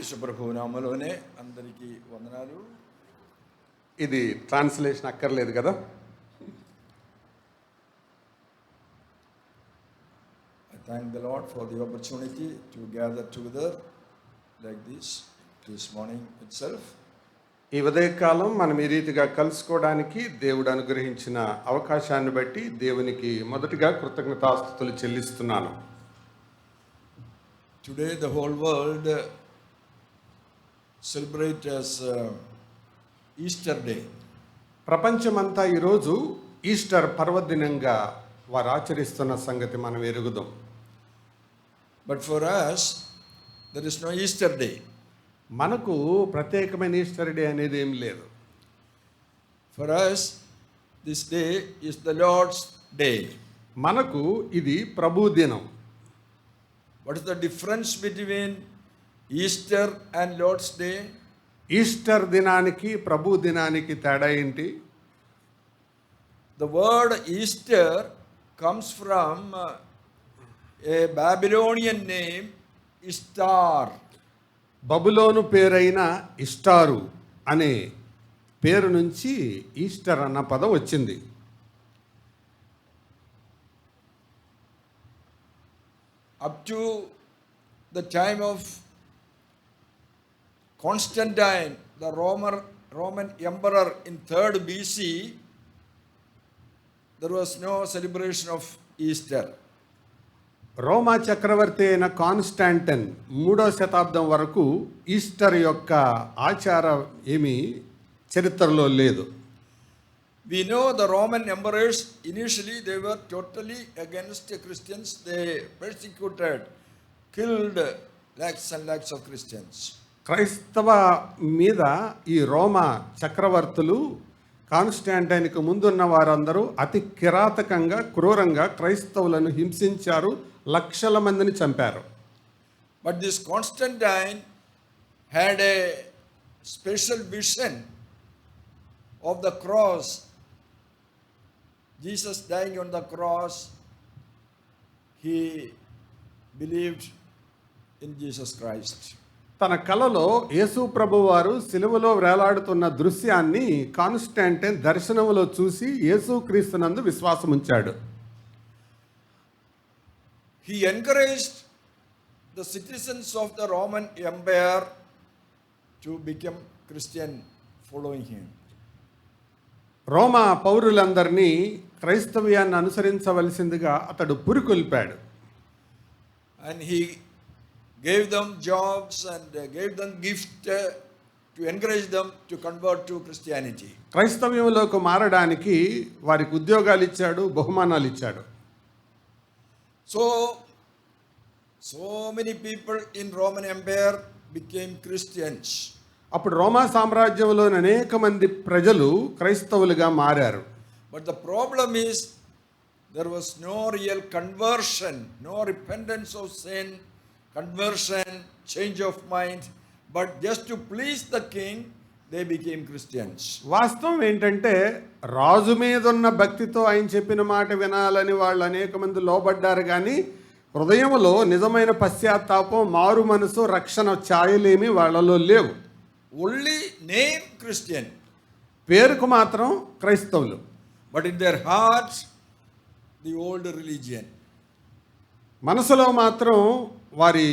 యేసుప్రభు నామములోనే అందరికీ వందనాలు. ఇది ట్రాన్స్లేషన్ అక్కర్లేదు కదా. I thank the Lord for the opportunity to gather together like this morning itself. ఈ ఉదయకాలం మనం ఈ రీతిగా కలుసుకోవడానికి దేవుడు అనుగ్రహించిన అవకాశాన్ని బట్టి దేవునికి మొదటిగా కృతజ్ఞతాస్తుతులు చెల్లిస్తున్నాను. Today the whole world celebrate as Easter Day. ప్రపంచమంతా ఈరోజు ఈస్టర్ పర్వదినంగా వారు ఆచరిస్తున్న సంగతి మనం ఎరుగుదాం. But for us there is no Easter Day. మనకు ప్రత్యేకమైన ఈస్టర్ డే అనేది ఏం లేదు. For us this day is the Lord's day. మనకు ఇది ప్రభు దినం. What is the difference between Easter and Lord's Day? Easter దినానికి ప్రభు దినానికి తేడా ఏంటి? The word Easter comes from a Babylonian name, Ishtar. బబులోను పేరైన ఇస్టారు అనే పేరు నుంచి ఈస్టర్ అన్న పదం వచ్చింది. Up to the time of Constantine, the Roman emperor in 3rd BC, there was no celebration of Easter. రోమా చక్రవర్తి అయిన కాన్స్టాంటిన్ 3వ శతాబ్దం వరకు ఈస్టర్ యొక్క ఆచారం ఏమీ చరిత్రలో లేదు. We know the Roman emperors, initially they were totally against Christians. They persecuted, killed lakhs and lakhs of Christians. క్రైస్తవ మీద ఈ రోమా చక్రవర్తులు కాన్స్టాంటైన్కు ముందున్న వారందరూ అతి కిరాతకంగా క్రూరంగా క్రైస్తవులను హింసించారు, లక్షల మందిని చంపారు. But this Constantine had a special vision of the cross. Jesus dying on the cross, he believed in Jesus Christ. తన కలలో యేసు ప్రభువారు సిలువలో వేలాడుతున్న దృశ్యాన్ని కాన్స్టాంటైన్ దర్శనములో చూసి యేసుక్రీస్తునందు విశ్వాసం ఉంచాడు. He encouraged the citizens of the Roman Empire to become Christian following him. రోమా పౌరులందరినీ క్రైస్తవ్యాన్ని అనుసరించవలసిందిగా అతడు పురికొల్పాడు. And he gave them jobs and gave them gift to encourage them to convert to Christianity. క్రైస్తవ్యంలోకి మారడానికి వారికి ఉద్యోగాలు ఇచ్చాడు, బహుమానాలు ఇచ్చాడు. So many people in Roman Empire became Christians. అప్పుడు రోమా సామ్రాజ్యంలోని అనేక మంది ప్రజలు క్రైస్తవులుగా మారారు. But the problem is there was no real conversion, no repentance of sin, conversion, change of mind, but just to please the king they became Christians. వాస్తవం ఏంటంటే రాజు మీద ఉన్న భక్తితో ఆయన చెప్పిన మాట వినాలని వాళ్ళు అనేక మంది లోబడ్డారు, కానీ హృదయంలో నిజమైన పశ్చాత్తాపం, మారు మనసు, రక్షణ ఛాయలేమి వాళ్ళలో లేవు. Only name Christian, పేరుకు మాత్రం క్రైస్తవులు, but in their hearts the old religion. మనసులో మాత్రం వారి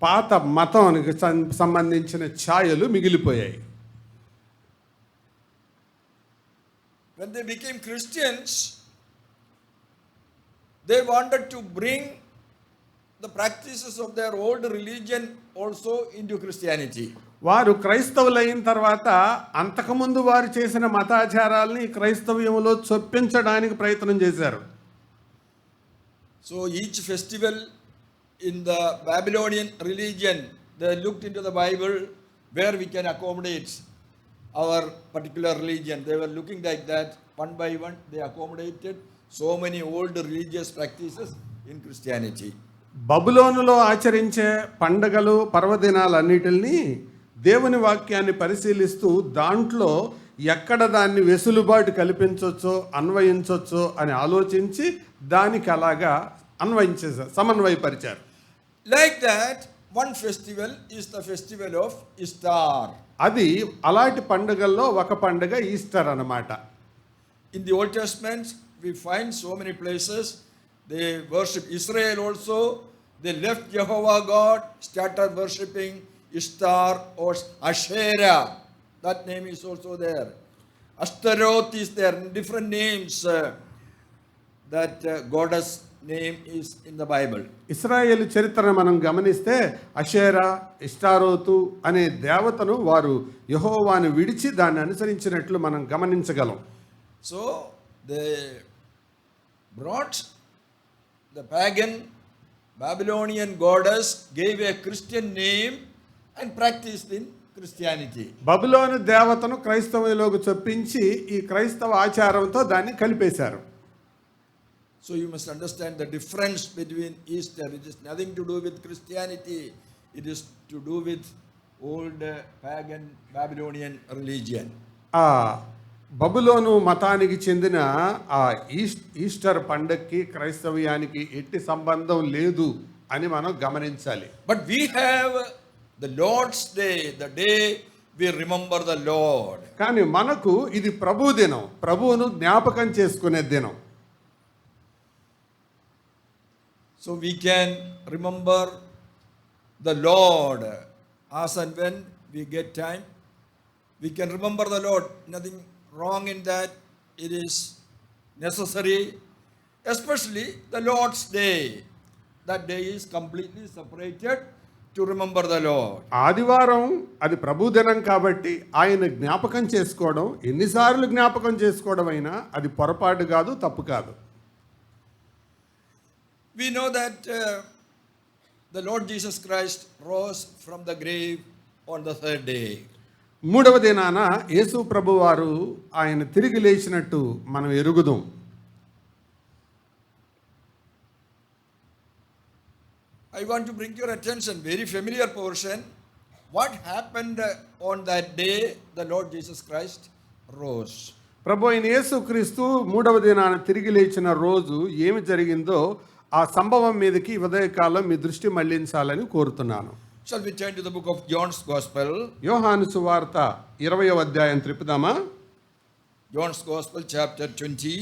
పాత మతానికి సంబంధించిన ఛాయలు మిగిలిపోయాయి. When they became Christians, they wanted to bring the practices of their old religion also into Christianity. వారు క్రైస్తవులైన తర్వాత అంతకుముందు వారు చేసిన మతాచారాల్ని క్రైస్తవ్యంలో చొప్పించడానికి ప్రయత్నం చేశారు. So each festival in the Babylonian religion, they looked into the Bible where we can accommodate our particular religion. They were looking like that. One by one they accommodated so many old religious practices in Christianity. బబులోనులో ఆచరించే పండగలు, పర్వదినాలన్నిటిని దేవుని వాక్యాన్ని పరిశీలిస్తూ దాంట్లో ఎక్కడ దాన్ని వెసులుబాటు కల్పించవచ్చో అన్వయించవచ్చో అని ఆలోచించి దానికి అలాగా అన్వయించేశారు, సమన్వయపరిచారు. Like that, one festival is the festival of Easter. అది అలాంటి పండుగల్లో ఒక పండుగ ఈస్టర్ అన్నమాట. In the Old Testament, we find so many places they worship. Israel also, they left Jehovah God, started worshipping Ishtar or Asherah. That name is also there. Ashtaroth is there, different names. That goddess name is in the Bible. ఇశ్రాయేలు చరిత్రను మనం గమనిస్తే Asherah, ఇష్టారోతు అనే దేవతను వారు యెహోవాను విడిచి దాన్ని అనుసరించినట్లు మనం గమనించగలం. So they brought the pagan Babylonian goddess, gave a Christian name and practiced in Christianity. బబులోను దేవతను క్రైస్తవంలోకి చొప్పించి ఈ క్రైస్తవ ఆచారంతో దాన్ని కలిపేశారు. So you must understand the difference between Easter. It is nothing to do with Christianity. It is to do with old pagan Babylonian religion. ఆ బబులోను మతానికి చెందిన ఆ Easter పండగకి క్రైస్తవ్యానికి ఎట్టి సంబంధం లేదు అని మనం గమనించాలి. But we have the Lord's Day, the day we remember the Lord. కానీ మనకు ఇది ప్రభు దినం, ప్రభువును జ్ఞాపకం చేసుకునే దినం. So we can remember the Lord as and when we get time. We can remember the Lord. Nothing wrong in that. It is necessary. Especially the Lord's Day. That day is completely separated to remember the Lord. ఆదివారం అది ప్రభు దినం కాబట్టి ఆయన జ్ఞాపకం చేసుకోవడం, ఎన్నిసార్లు జ్ఞాపకం చేసుకోవడం అయినా అది పొరపాటు కాదు, తప్పు కాదు. We know that the Lord Jesus Christ rose from the grave on the third day. మూడవ దినాన యేసు ప్రభు వారు ఆయన తిరిగి లేచినట్టు మనం ఎరుగుదాం. I want to bring your attention, very familiar portion. What happened on that day the Lord Jesus Christ rose? ప్రభు అయిన యేసుక్రీస్తు మూడవ దినాన తిరిగి లేచిన రోజు ఏమి జరిగిందో ఆ సంభవం మీదకి ఉదయకాలం మీ దృష్టి మళ్లించాలని కోరుతున్నాను. Shall we turn to the book of John's Gospel? యోహాను సువార్త 20వ అధ్యాయం త్రిపుదామా? John's Gospel chapter 20.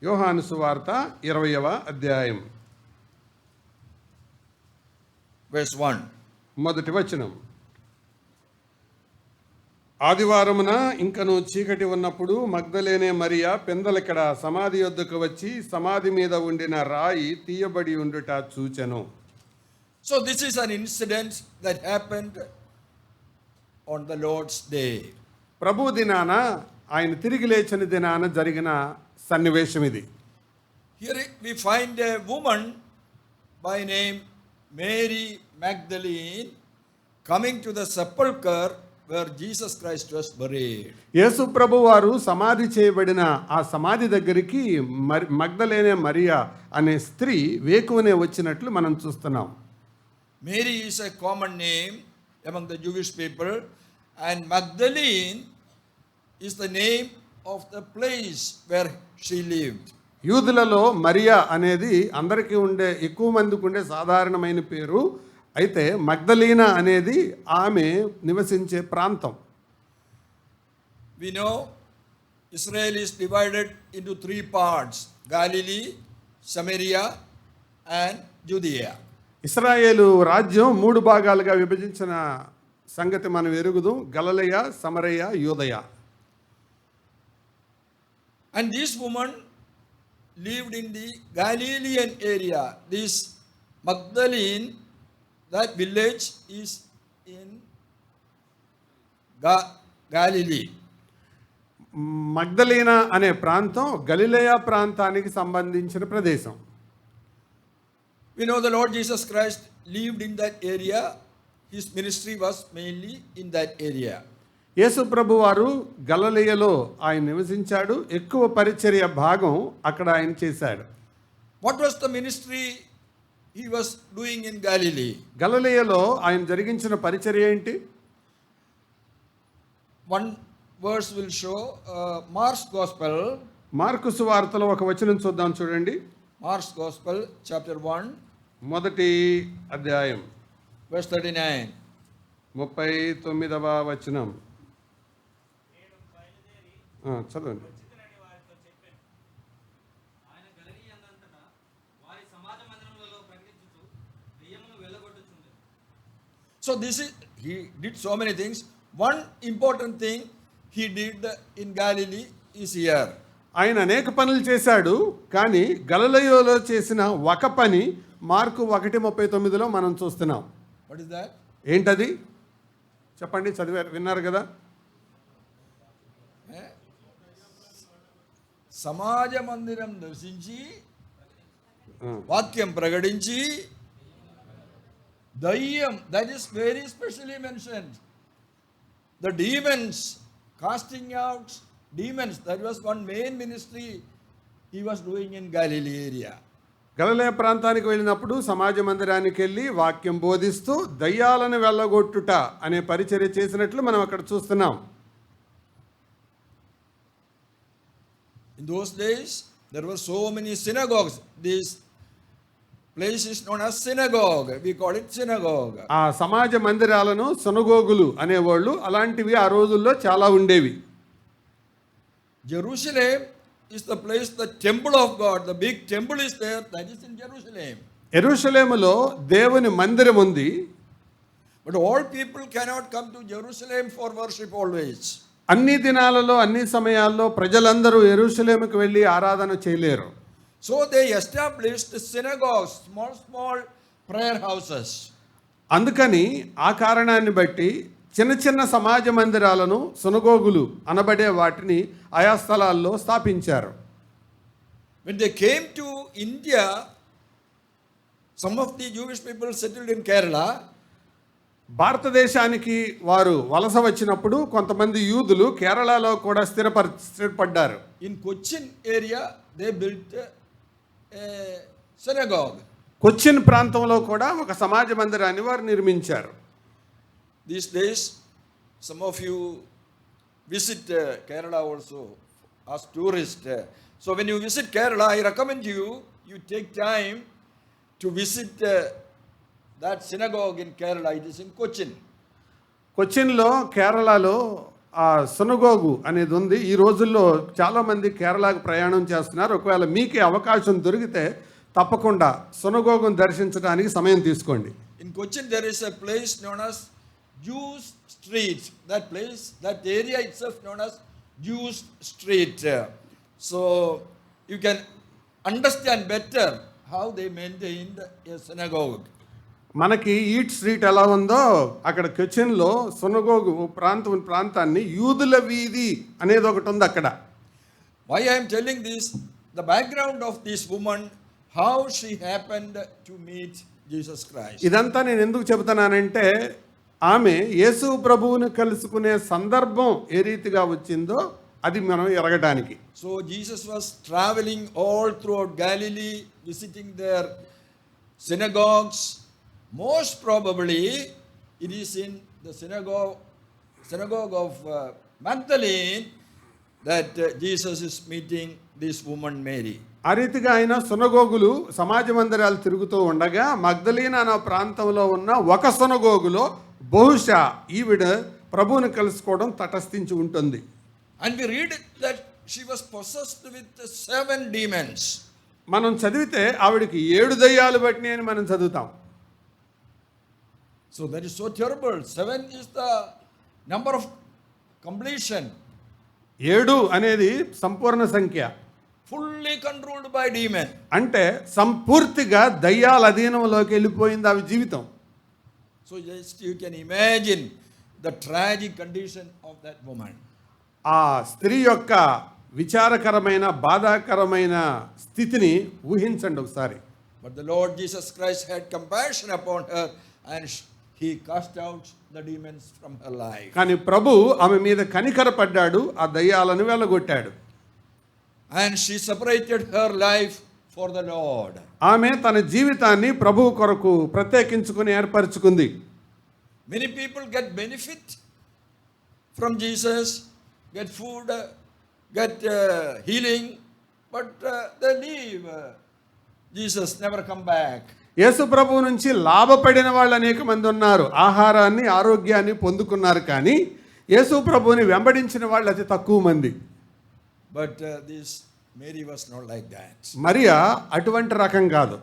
యోహాను సువార్త 20వ అధ్యాయం verse 1. మొదటి వచనం. ఆదివారమున ఇంకను చీకటి ఉన్నప్పుడు మగ్దలేనే మరియా పెందలెక్కడ సమాధి యొద్దకు వచ్చి సమాధి మీద ఉండిన రాయి తీయబడి ఉండుట చూచెను. So this is an incident that happened on the Lord's day. ప్రభు దినాన ఆయన తిరిగి లేచిన దినాన జరిగిన సన్నివేశం ఇది. Here we find a woman by name Mary Magdalene coming to the sepulchre where Jesus Christ was buried. యేసు ప్రభు వారు సమాధి చేయబడిన ఆ సమాధి దగ్గరికి మగ్దలేనే మరియా అనే స్త్రీ వేకువనే వచ్చినట్లు మనం చూస్తున్నాం. Mary is a common name among the Jewish people, and Magdalene is the name of the place where she lived. యూదులలో Mariya అనేది అందరికీ ఉండే ఎక్కువ మందికి ఉండే సాధారణమైన పేరు. అయితే మగ్దలీనా అనేది ఆమె నివసించే ప్రాంతం. We know Israel is divided into 3 parts: Galilee, Samaria, and Judea. ఇశ్రాయేలు రాజ్యం 3 భాగాలుగా విభజించిన సంగతి మనం ఎరుగుదు. గలిలయ, సమరయ, యూదయ. And this woman lived in the Galilean area. This Magdalene, that village is in Galilee. Magdalena అనే ప్రాంతం గలిలయ ప్రాంతానికి సంబంధించిన ప్రదేశం. We know the Lord Jesus Christ lived in that area. His ministry was mainly in that area. యేసు ప్రభు వారు గలిలయలో ఆయన నివసించాడు. ఎక్కువ పరిచర్య భాగం అక్కడ ఆయన చేశాడు. What was the ministry he was doing in Galilee? గలిలయలో ఆయన జరిగించిన పరిచర్య ఏంటి? One verse will show Mark's Gospel. Mark సువార్తలో ఒక వచనం చూద్దాం చూడండి. Mark's Gospel chapter 1. మొదటి అధ్యాయం verse 39. 39వ వచనం. చదవండి. So this is, he did so many things. One important thing he did in Galilee is here. ఆయన అనేక పనులు చేశాడు, కానీ గలిలయలో చేసిన ఒక పని మార్కు 1:39లో మనం చూస్తున్నాం. What is that? ఏంటది చెప్పండి, చదివారు, విన్నారు కదా. సమాజ మందిరం దర్శించి వాక్యం ప్రకటించి దయ్యం, that is very specially mentioned, the demons, casting out demons, that was one main ministry he was doing in Galilee area. గలిలయ ప్రాంతానికి వెళ్ళినప్పుడు సమాజ మందిరానికి వెళ్ళి వాక్యం బోధిస్తూ దయ్యాలను వెళ్ళగొట్టుట అనే పరిచర్య చేసినట్లు మనం అక్కడ చూస్తున్నాం. In those days there were so many synagogues. This place is known as synagogue. We call it synagogue. ఆ సమాజ మందిరాలను సినగోగులు అనేవాళ్ళు, అలాంటివి ఆ రోజుల్లో చాలా ఉండేవి. Jerusalem is the place, the temple of God. The big temple is there. That is in Jerusalem. యెరూషలేములో దేవుని మందిరం ఉంది. But all people cannot come to Jerusalem for worship always. అన్ని దినాలలో అన్ని సమయాల్లో ప్రజలందరూ యెరూషలేముకు వెళ్ళి ఆరాధన చేయలేరు. So they established synagogues, small prayer houses. అందుకని ఆ కారణాన్ని బట్టి చిన్న చిన్న సమాజ మందిరాలను, సినగోగులు అనబడే వాటిని ఆయా స్థలాల్లో స్థాపించారు. When they came to India, some of the Jewish people settled in Kerala. భారతదేశానికి వారు వలస వచ్చినప్పుడు కొంతమంది యూదులు కేరళలో కూడా స్థిరపడ్డారు. In Cochin area they built a synagogue. Cochin ప్రాంతంలో కూడా ఒక సమాజ మందిరాన్ని వారు నిర్మించారు. These days some of you visit Kerala also as tourists. So when you visit Kerala, I recommend you take time to visit that synagogue in Kerala. It is in Cochin. కొచ్చిన్లో కేరళలో ఆ సినగోగు అనేది ఉంది. ఈ రోజుల్లో చాలామంది కేరళకు ప్రయాణం చేస్తున్నారు. ఒకవేళ మీకే అవకాశం దొరికితే తప్పకుండా సినగోగును దర్శించడానికి సమయం తీసుకోండి. In Cochin there is a place known as Jews Street. That place, that area itself known as Jews Street. So you can understand better how they maintained a synagogue. మనకి ఈట్ స్ట్రీట్ ఎలా ఉందో అక్కడ కొచ్చిన్లో సినగోగు ప్రాంతాన్ని యూదుల వీధి అనేది ఒకటి ఉంది అక్కడ. Why I am telling this, the background of this woman, how she happened to meet Jesus Christ. ఇదంతా నేను ఎందుకు చెబుతున్నానంటే ఆమె యేసు ప్రభువును కలుసుకునే సందర్భం ఏ రీతిగా వచ్చిందో అది మనం ఎరగడానికి. So Jesus was traveling all throughout Galilee, visiting their synagogues. Most probably it is in the synagogue of Magdalene that Jesus is meeting this woman Mary. ఆ రీతిగా ఆయన సినగోగులు, సమాజ మందిరాలు తిరుగుతూ ఉండగా మగ్దలీనా అనే ప్రాంతంలో ఉన్న ఒక సినగోగులో బహుశా ఈవిడ ప్రభువుని కలుసుకోవడం తటస్థించి ఉంటుంది. And we read that she was possessed with 7 demons. మనం చదివితే ఆవిడకి 7 దయ్యాలు పట్టినాయి అని మనం చదువుతాం. So that is so terrible. 7 is the number of completion. 7 అనేది సంపూర్ణ సంఖ్య. Fully controlled by demon. అంటే సంపూర్తిగా దయ్యాల అధీనంలోకి వెళ్ళిపోయింది ఆమె జీవితం. So just you can imagine the tragic condition of that woman. ఆ స్త్రీ యొక్క విచారకరమైన, బాధాకరమైన స్థితిని ఊహించండి ఒకసారి. But the Lord Jesus Christ had compassion upon her and he cast out the demons from her life. కానీ ప్రభు ఆమె మీద కనికరపడ్డాడు, ఆ దయ్యాలను వెళ్ళగొట్టాడు. And she separated her life for the Lord. ఆమె తన జీవితాన్ని ప్రభువు కొరకు ప్రత్యేకించుకుని ఏర్పరచుకుంది. Many people get benefit from Jesus, get food, get healing, but they leave. Jesus never come back. యేసు ప్రభువు నుంచి లాభపడిన వాళ్ళు అనేక మంది ఉన్నారు. ఆహారాన్ని, ఆరోగ్యాన్ని పొందుకున్నారు. కానీ యేసు ప్రభువుని వెంబడించిన వాళ్ళు అతి తక్కువ మంది. But this Mary was not like that. Mariya అటువంటి రకం కాదు.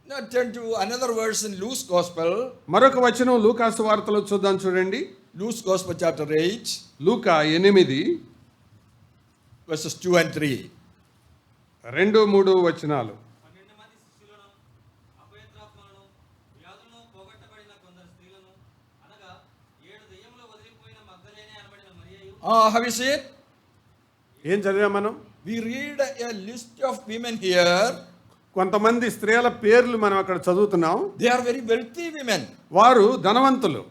Now turn to another verse in Luke's Gospel. మరొక వచనం లూకాసు వార్తలో చూద్దాం చూడండి. Luke's Gospel chapter 8. Luka 8 verses 2 and 3. 2-3 వచనాలు. 12 మంది శిష్యులను, అపవిత్రాత్మలను, వ్యాధులను పోగొట్టబడిన కొందరు స్త్రీలను, అనగా 7 దెయ్యములు వదిలిపోయిన మగ్దలేనే అనబడిన మరియయు. Have you seen? ఏం చదివాం మనం? We read a list of women here. కొంతమంది స్త్రీల పేర్లు మనం అక్కడ చదువుతున్నాం. They are very wealthy women. వారు ధనవంతులు.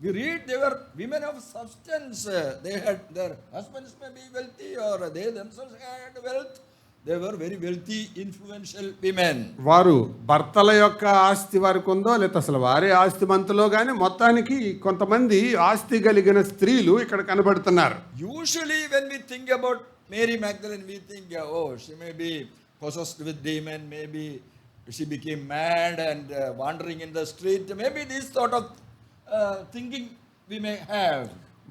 We read they were women of substance. They had their husbands may be wealthy or they themselves had wealth. They were very wealthy, influential women. వారు భర్తల యొక్క ఆస్తి వారికి ఉందో లేదా అసలు వారే ఆస్తిమంతులో కానీ మొత్తానికి కొంతమంది ఆస్తి కలిగిన స్త్రీలు ఇక్కడ కనబడుతున్నారు. Usually when we think about Mary Magdalene, we think, oh, she may be possessed with demon, maybe she became mad and wandering in the street. Maybe this sort of thinking we may have.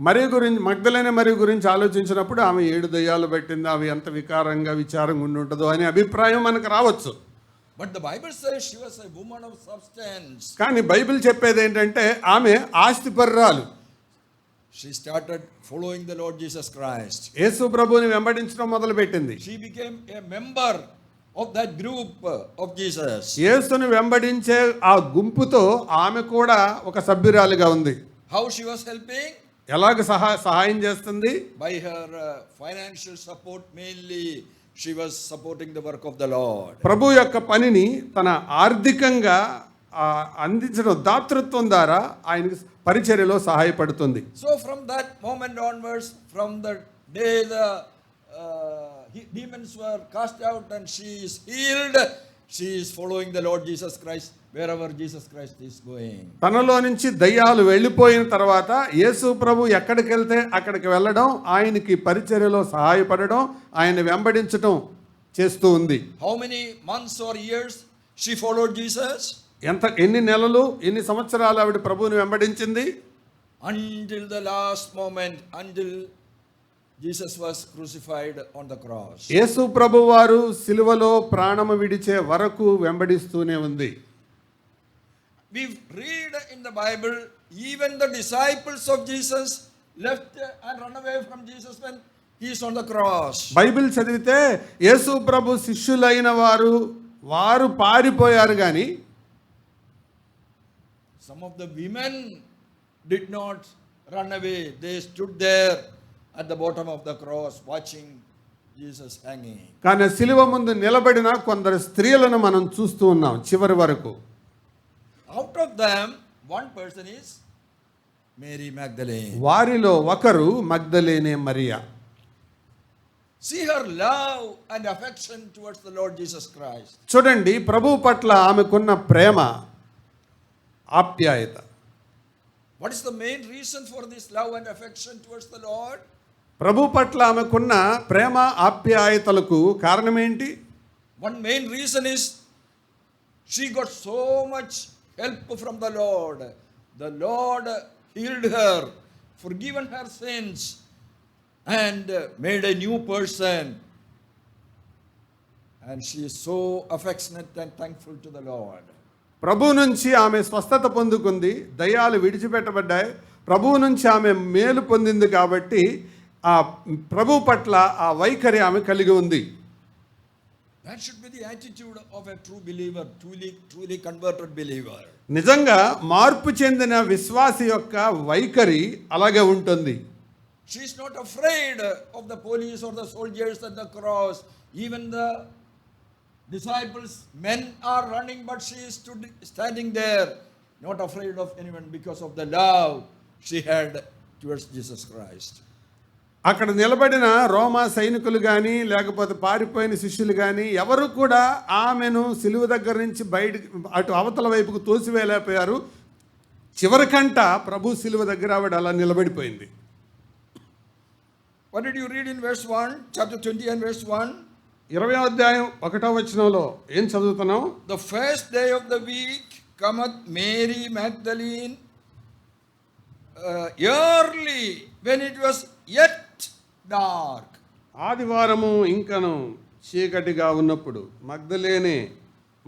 మరి గురించి మగ్దలేనే మరి గురించి ఆలోచించినప్పుడు ఆమె 7 దయ్యాలు పట్టింది, అవి ఎంత వికారంగా విచారంగా ఉండి ఉంటుందో అనే అభిప్రాయం మనకు రావచ్చు. But the Bible says she was a woman of substance. కానీ బైబిల్ చెప్పేది ఏంటంటే ఆమె ఆస్తిపరురాలు. She started following the Lord Jesus Christ. యేసు ప్రభువుని వెంబడించడం మొదలుపెట్టింది. She became a member of that group of Jesus. యేసుని వెంబడించే ఆ గుంపుతో ఆమె కూడా ఒక సభ్యురాలిగా ఉంది. How she was helping? ఎలాగ సహాయం చేస్తుంది? By her financial support mainly. She was supporting the work of the Lord. ప్రభు యొక్క పనిని తన ఆర్థికంగా అందించడం, దాతృత్వం ద్వారా ఆయనకి పరిచర్యలో సహాయపడుతుంది. So from that moment onwards, from the day the demons were cast out and she is healed, she is following the Lord Jesus Christ wherever Jesus Christ is going. తనలో నుంచి దయ్యాలు వెళ్ళిపోయిన తర్వాత యేసు ప్రభు ఎక్కడికి వెళ్తే అక్కడికి వెళ్ళడం, ఆయనకి పరిచర్యలో సహాయపడడం, ఆయన వెంబడించడం చేస్తూ ఉంది. How many months or years she followed Jesus? ఎన్ని నెలలు, ఎన్ని సంవత్సరాలు ఆవిడ ప్రభువుని వెంబడించింది? Until the last moment, until Jesus was crucified on the cross. యేసు ప్రభు వారు సిలువలో ప్రాణము విడిచే వరకు వెంబడిస్తూనే ఉంది. We read in the Bible, even the disciples of Jesus left and run away from Jesus when he is on the cross. Bible చదివితే యేసు ప్రభు శిష్యులైన వారు పారిపోయారు కానీ Some of the women did not run away. They stood there at the bottom of the cross watching Jesus hanging. కానీ సిలువ ముందు నిలబడిన కొందరు స్త్రీలను మనం చూస్తూ ఉన్నాం చివరి వరకు. Out of them, one person is Mary Magdalene. వారిలో ఒకరు మగ్దలేనే Mariya. See her love and affection towards the Lord Jesus Christ. చూడండి ప్రభు పట్ల ఆమెకున్న ప్రేమ, ఆప్యాయత. What is the main reason for this love and affection towards the Lord? ప్రభు పట్ల ఆమెకున్న ప్రేమ ఆప్యాయతలకు కారణం ఏంటి? One main reason is she got so much help from the Lord. The Lord healed her, forgiven her sins, and made a new person. And she is so affectionate and thankful to the Lord. ప్రభు నుంచి ఆమె స్వస్థత పొందుకుంది, దయ్యాలు విడిచిపెట్టబడ్డాయి. ప్రభువు నుంచి ఆమె మేలు పొందింది కాబట్టి ఆ ప్రభు పట్ల ఆ వైఖరి ఆమె కలిగి ఉంది. That should be the attitude of a true believer, truly converted believer. నిజంగా మార్పు చెందిన విశ్వాసి యొక్క వైఖరి అలాగే ఉంటుంది. She is not afraid of the police or the soldiers at the cross. Even the disciples, men are running, but she is standing there, not afraid of anyone because of the love she had towards Jesus Christ. అక్కడ నిలబడిన రోమా సైనికులు కానీ లేకపోతే పారిపోయిన శిష్యులు కానీ ఎవరు కూడా ఆమెను సిలువ దగ్గర నుంచి అటు అవతల వైపుకు తోసివేయలేకపోయారు. చివరికంట ప్రభు సిలువ దగ్గర ఆవిడ అలా నిలబడిపోయింది. What did you read in verse 1, chapter 20 and verse 1? 20వ అధ్యాయం 1వ వచనంలో ఏం చదువుతున్నాం? The first day of the week cometh Mary Magdalene early when it was yet dark. ఆదివారము ఇంకను చీకటిగా ఉన్నప్పుడు మగ్దలేనే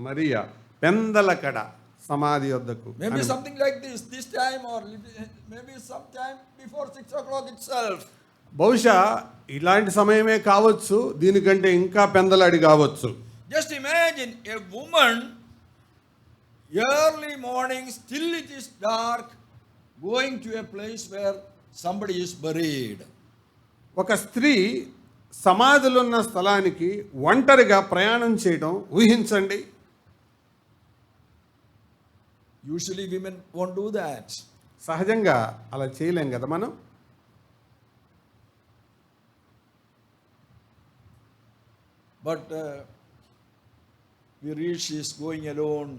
మరియా పెందలకడ సమాధి వద్దకు. Maybe something like this time, or maybe sometime before 6 o'clock itself. బహుశా ఇలాంటి సమయమే కావచ్చు, దీనికంటే ఇంకా పెందలాడి కావచ్చు. Just imagine a woman early morning, still it is dark, going to a place where somebody is buried. ఒక స్త్రీ సమాధులున్న స్థలానికి ఒంటరిగా ప్రయాణం చేయడం ఊహించండి. Usually women won't do that. సహజంగా అలా చేయలేం కదా మనం. But we read she is going alone.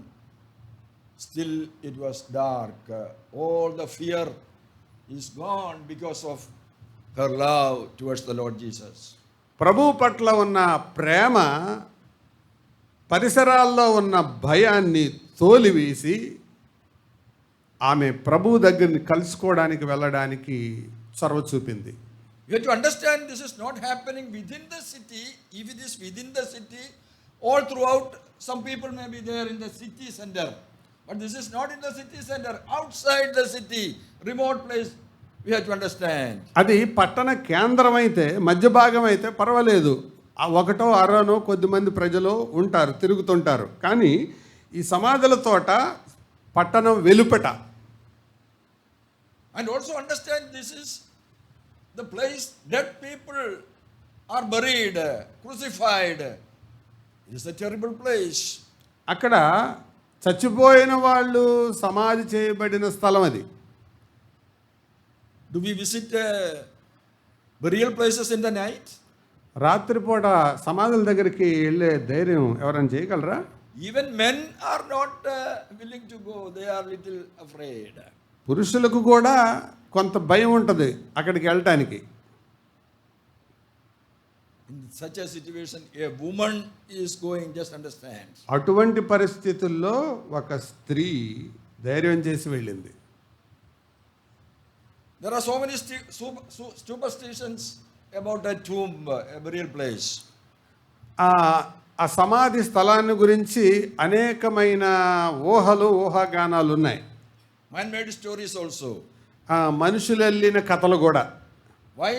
Still it was dark. All the fear is gone because of her love towards the Lord Jesus. ప్రభు పట్ల ఉన్న ప్రేమ పరిసరాల్లో ఉన్న భయాన్ని తోలివేసి ఆమె ప్రభు దగ్గరికి కలుసుకోవడానికి వెళ్ళడానికి చొరవ చూపింది. You have to understand this is not happening within the city. If it is within the city, all throughout, some people may be there in the city center. But this is not in the city center, outside the city, remote place. We have to understand. అది పట్టణ కేంద్రం అయితే, మధ్య భాగం అయితే పర్వాలేదు. ఆ 1ో 6నో కొద్దిమంది ప్రజలు ఉంటారు, తిరుగుతుంటారు. కానీ ఈ సమాధుల తోట పట్టణం వెలుపట. And also understand this is the place dead people are buried, crucified. It is a terrible place. అక్కడ చచ్చిపోయిన వాళ్ళు సమాధి చేయబడిన స్థలం అది. Do we visit burial places in the night? రాత్రిపూట సమాధుల దగ్గరికి వెళ్ళే ధైర్యం ఎవరైనా చేయగలరా? Even men are not willing to go. They are little afraid. పురుషులకు కూడా కొంత భయం ఉంటుంది అక్కడికి వెళ్ళటానికి. In such a situation, a woman is going, just understand. అటువంటి పరిస్థితుల్లో ఒక స్త్రీ ధైర్యం చేసి వెళ్ళింది. There are so many superstitions about a tomb, a burial place. ఆ సమాధి స్థలాన్ని గురించి అనేకమైన ఊహాగానాలు ఉన్నాయి. Man-made stories also. మనుషులు వెళ్ళిన కథలు కూడా. Why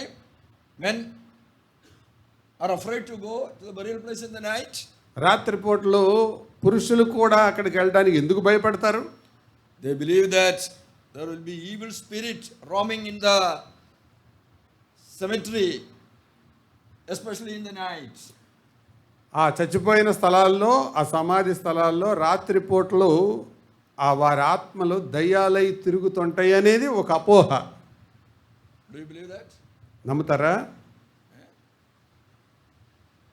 men are afraid to go to the burial place in the night? రాత్రిపూటలో పురుషులు కూడా అక్కడికి వెళ్ళడానికి ఎందుకు భయపడతారు? They believe that there will be evil spirit roaming in the cemetery, especially in the night. ఆ చచ్చిపోయిన స్థలాల్లో, ఆ సమాధి స్థలాల్లో రాత్రిపూటలు వారి ఆత్మలు దయ్యాలై తిరుగుతుంటాయి అనేది ఒక అపోహ. Do you believe that? నమ్ముతారా?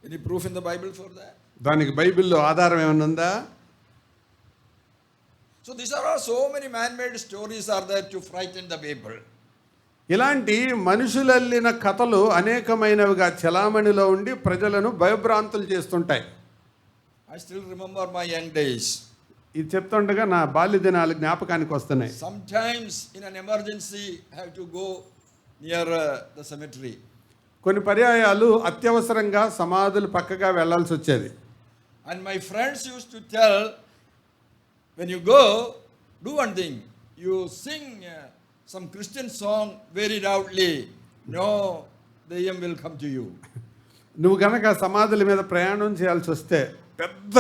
Any proof in the Bible for that? దానికి బైబిల్లో ఆధారం ఏమైనా ఉందా? So these are so many man-made stories are there to frighten the people. ఇలాంటి మనుషులల్లిన కథలు అనేకమైనవిగా చలామణిలో ఉండి ప్రజలను భయభ్రాంతులు చేస్తుంటాయి. I still remember my young days. ఇది చెప్తుండగా నా బాల్య దినాలు జ్ఞాపకానికి వస్తున్నాయి. Sometimes in an emergency I have to go near the cemetery. కొన్ని పర్యాయాలు అత్యవసరంగా సమాధులు పక్కగా వెళ్ళాల్సి వచ్చేది. And my friends used to tell, when you go, do one thing. You sing some Christian song very loudly. No, the aim will come to you. నువ్వు గనక సమాధుల మీద ప్రయాణం చేయాల్సి వస్తే పెద్ద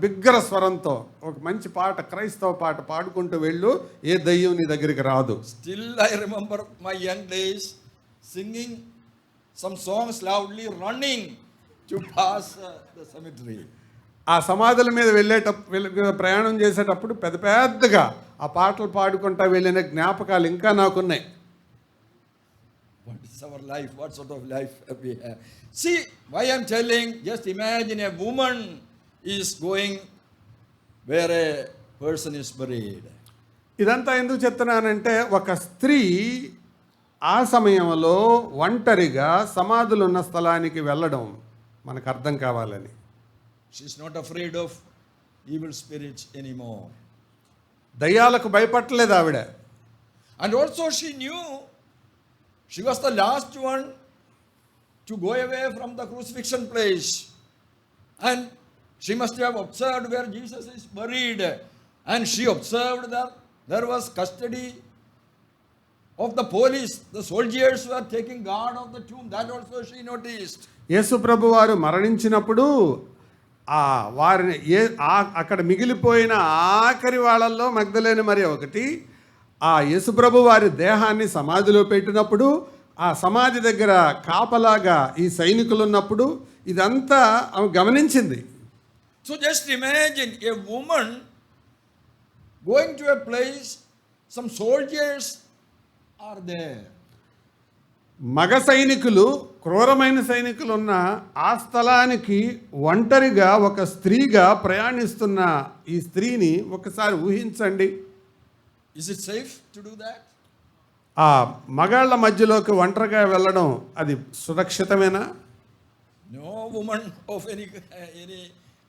బిగ్గర స్వరంతో ఒక మంచి పాట, క్రైస్తవ పాట పాడుకుంటూ వెళ్ళు, ఏ దయ్యం నీ దగ్గరికి రాదు. Still I remember my young days singing some songs loudly, running to pass the cemetery. ఆ సమాధుల మీద ప్రయాణం చేసేటప్పుడు పెద్దగా ఆ పాటలు పాడుకుంటా వెళ్ళిన జ్ఞాపకాలు ఇంకా నాకున్నాయి. What is our life? What sort of life we have? See, why I'm telling, just imagine a woman is going where a person is buried. ఇదంతా ఎందుకు చెప్తున్నానంటే, ఒక స్త్రీ ఆ సమయంలో ఒంటరిగా సమాధులు ఉన్న స్థలానికి వెళ్ళడం. మనకు అర్థం కావాలని. She's not afraid of evil spirits anymore. దయ్యాలకు భయపడలేదు ఆవిడ. And also she knew she was the last one to go away from the crucifixion place. And she must have observed where Jesus is buried. And she observed that there was custody of the police. The soldiers were taking guard of the tomb. That also she noticed. యేసు ప్రభు వారు మరణించినప్పుడు వారిని అక్కడ మిగిలిపోయిన ఆఖరి వాళ్ళల్లో మగ్దలేని మరి ఒకటి, ఆ యేసుప్రభు వారి దేహాన్ని సమాధిలో పెట్టినప్పుడు ఆ సమాధి దగ్గర కాపలాగా ఈ సైనికులు ఉన్నప్పుడు ఇదంతా ఆమె గమనించింది. So just imagine a woman going to a place, some soldiers are there. మగ సైనికులు, క్రూరమైన సైనికులు ఉన్న ఆ స్థలానికి ఒంటరిగా ఒక స్త్రీగా ప్రయాణిస్తున్న ఈ స్త్రీని ఒకసారి ఊహించండి. Is it safe to do that? ఆ మగాళ్ళ మధ్యలోకి ఒంటరిగా వెళ్ళడం అది సురక్షితమేనా? No woman of any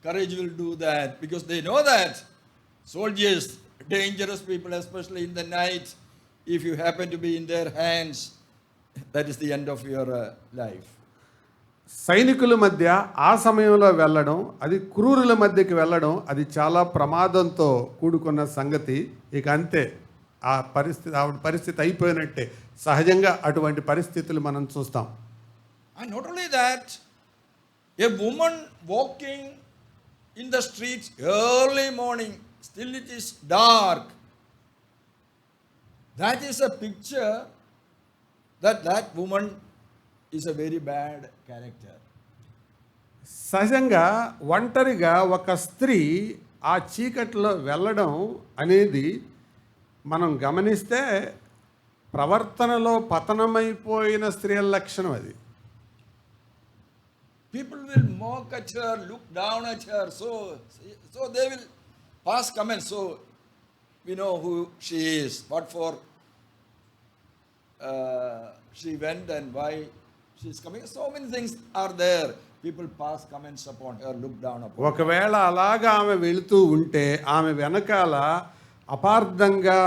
courage will do that, because they know that soldiers, dangerous people, especially in the night, if you happen to be in their hands, that is the end of your life. సైనికుల మధ్య ఆ సమయంలో వెళ్ళడం, అది క్రూరుల మధ్యకి వెళ్ళడం, అది చాలా ప్రమాదంతో కూడుకున్న సంగతి. ఇక అంతే, ఆవిడ పరిస్థితి అయిపోయినట్టే. సహజంగా అటువంటి పరిస్థితులు మనం చూస్తాం. And not only that, a woman walking in the streets early morning, still it is dark. That is a picture that woman is a very bad character. సహజంగా ఒంటరిగా ఒక స్త్రీ ఆ చీకట్లో వెళ్ళడం అనేది మనం గమనిస్తే ప్రవర్తనలో పతనమైపోయిన స్త్రీల లక్షణం అది. People will mock at her, look down at her, so they will pass comments. So we know who she is, what for she went and why she is coming. So many things are there. People pass comments upon her, look down upon her. ఒకవేళ అలాగా ఆమె వెళుతూ ఉంటే ఆమె వెనకాల అపార్థంగా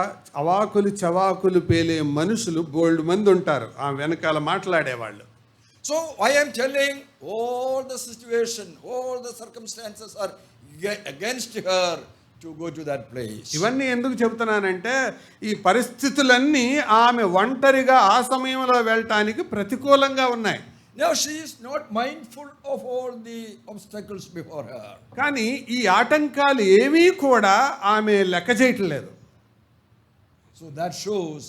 అవాకులు చవాకులు పేలే మనుషులు బోల్డ్ మంది ఉంటారు ఆమె వెనకాల మాట్లాడేవాళ్ళు. So I am telling, all the situation, all the circumstances are against her to go to that place. ఇవన్నీ ఎందుకు చెబుతున్నానంటే ఈ పరిస్థితులన్నీ ఆమె ఒంటరిగా ఆ సమయంలో వెళ్ళటానికి ప్రతికూలంగా ఉన్నాయి. Now she is not mindful of all the obstacles before her. కానీ ఈ ఆటంకాలు ఏమీ కూడా ఆమె లెక్క చేయటం లేదు. So that shows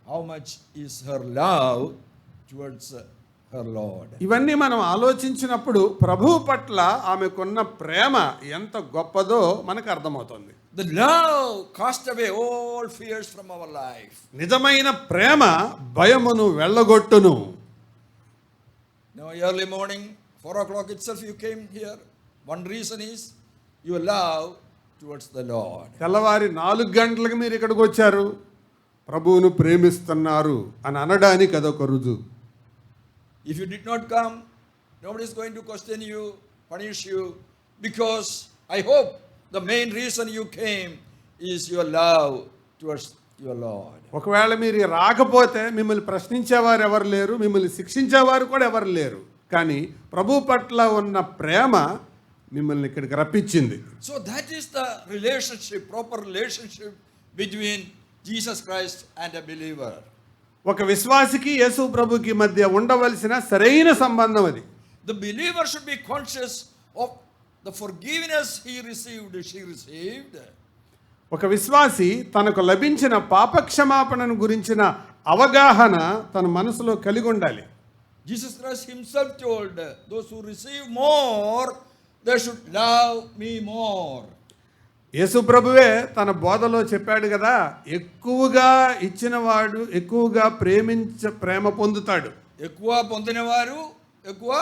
how much is her love towards her Lord. ఇవన్నీ మనం ఆలోచించినప్పుడు ప్రభువు పట్ల ఆమెకున్న ప్రేమ ఎంత గొప్పదో మనకు అర్థమవుతుంది. The love cast away all fears from our life. నిజమైన ప్రేమ భయమును వెళ్ళగొట్టును. Now early morning, 4 o'clock itself you came here. One reason is your love towards the Lord. తెల్లవారి 4 గంటలకు మీరు ఇక్కడికి వచ్చారు, ప్రభువును ప్రేమిస్తున్నారు అని అనడానికి అదొక రుజువు. If you did not come, nobody is going to question you, punish you, because I hope the main reason you came is your love towards your Lord. ఒకవేళ మీరు రాకపోతే మిమ్మల్ని ప్రశ్నించేవారు ఎవరు లేరు, మిమ్మల్ని శిక్షించేవారు కూడా ఎవరు లేరు. కానీ ప్రభు పట్ల ఉన్న ప్రేమ మిమ్మల్ని ఇక్కడికి రప్పించింది. So that is the relationship, proper relationship between Jesus Christ and a believer. ఒక విశ్వాసికి యేసు ప్రభుకి మధ్య ఉండవలసిన సరైన సంబంధం అది. The believer should be conscious of the forgiveness he received, she received. ఒక విశ్వాసి తనకు లభించిన పాపక్షమాపణను గురించిన అవగాహన తన మనసులో కలిగి ఉండాలి. Jesus Christ himself told, those who receive more, they should love me more. యేసు ప్రభువే తన బోధలో చెప్పాడు కదా, ఎక్కువగా ఇచ్చినవాడు ఎక్కువగా ప్రేమ పొందుతాడు. ఎక్కువ పొందినవారు ఎక్కువ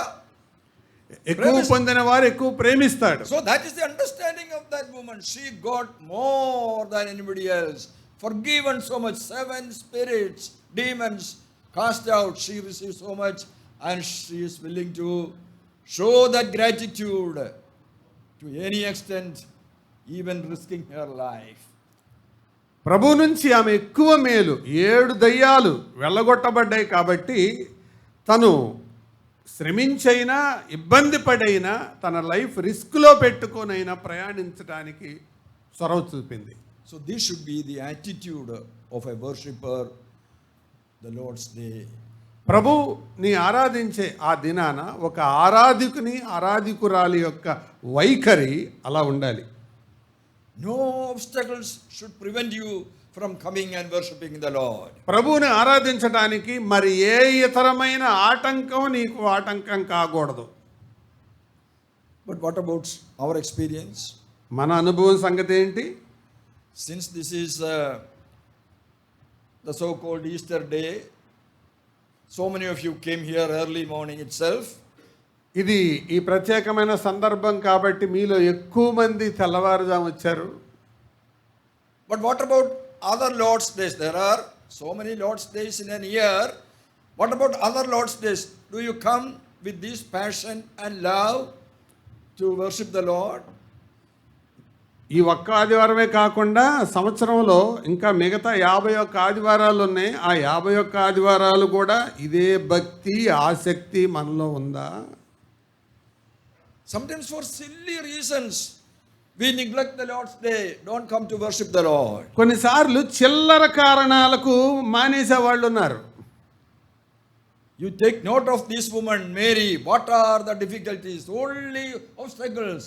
పొందినవారు ఎక్కువ ప్రేమిస్తాడు. So that is the understanding of that woman. She got more than anybody else. Forgiven so much, 7 spirits, demons cast out. She received so much, and she is willing to show that gratitude to any extent, even risking her life. ప్రభు నుంచి ఆమె ఎక్కువ మేలు 7 దయ్యాలు వెళ్ళగొట్టబడ్డాయి కాబట్టి తను శ్రమించైనా ఇబ్బంది పడైనా తన life రిస్క్లో పెట్టుకొనైనా ప్రయాణించడానికి చొరవ చూపింది. So this should be the attitude of a worshipper the Lord's day. ప్రభుని ఆరాధించే ఆ దినాన ఒక ఆరాధికుని ఆరాధికురాలి యొక్క వైఖరి అలా ఉండాలి. No obstacles should prevent you from coming and worshiping the Lord. ప్రభువుని ఆరాధించడానికి మరి ఏ ఇతరమైన ఆటంకం నీకు ఆటంకం కాకూడదు. But what about our experience? మన అనుభవం సంగతి ఏంటి? Since this is the so-called Easter day, so many of you came here early morning itself. ఇది ఈ ప్రత్యేకమైన సందర్భం కాబట్టి మీలో ఎక్కువ మంది తెల్లవారుజాము వచ్చారు. But what about other Lord's days? There are so many Lord's days in a year. What about other Lord's days? Do you come with this passion and love to worship the Lord? ఈ ఒక్క ఆదివారమే కాకుండా సంవత్సరంలో ఇంకా మిగతా 51 ఆదివారాలు ఉన్నాయి. ఆ 51 ఆదివారాలు కూడా ఇదే భక్తి ఆసక్తి మనలో ఉందా? Sometimes for silly reasons we neglect the Lord's day, don't come to worship the Lord. కొన్నిసార్లు చిల్లర కారణాలకు మానేసే వాళ్ళు ఉన్నారు. You take note of this woman, Mary. What are the difficulties? Only obstacles.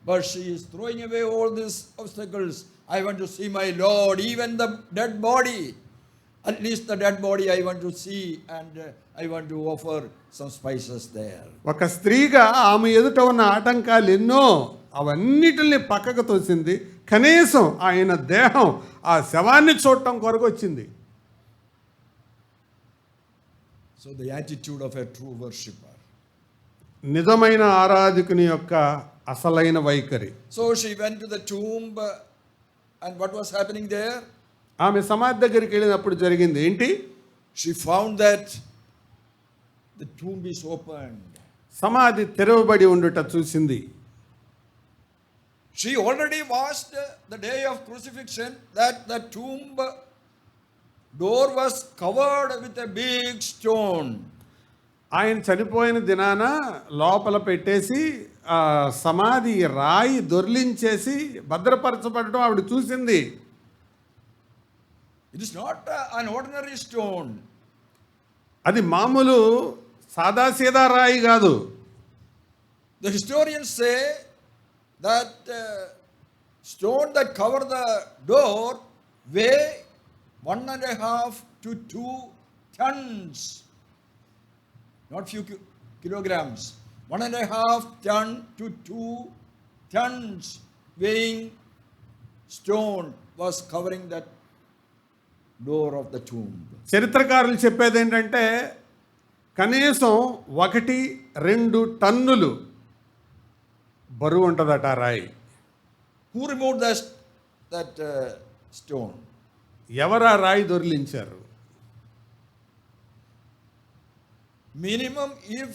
But she is throwing away all these obstacles. I want to see my Lord, even the dead body. At least the dead body I want to see, and I want to offer some spices there. ఒక స్త్రీగా ఆమె ఎదుట ఉన్న ఆటంకాలు ఎన్నో అవన్నిటిని పక్కకు తోసింది. కనీసం ఆయన దేహం ఆ శవాన్ని చూడటం కొరకు వచ్చింది. So the attitude of a true worshipper. నిజమైన ఆరాధకుని యొక్క అసలైన వైఖరి. So she went to the tomb, and what was happening there? ఆమె సమాధి దగ్గరికి వెళ్ళినప్పుడు జరిగింది ఏంటి? She found that the tomb is opened. సమాధి తెరవబడి ఉండుట చూసింది. She already watched the day of crucifixion that the tomb door was covered with a big stone. ఆయన చనిపోయిన దినాన లోపల పెట్టేసి ఆ సమాధి రాయి దొర్లించేసి భద్రపరచబడటం ఆవిడ చూసింది. It is not an ordinary stone. అది మామూలు సాదాసీదా రాయి కాదు. The historians say that stone that covered the door weigh 1.5 to 2 tons. Not few kilograms. 1.5 ton to 2 tons weighing stone was covering that door of the tomb. చరిత్రకారులు చెప్పేది ఏంటంటే కనీసం 1-2 టన్నులు బరువు ఉంటుందట ఆ రాయి. Who removed that stone? ఎవరు ఆ రాయి దొర్లించారు? Minimum, if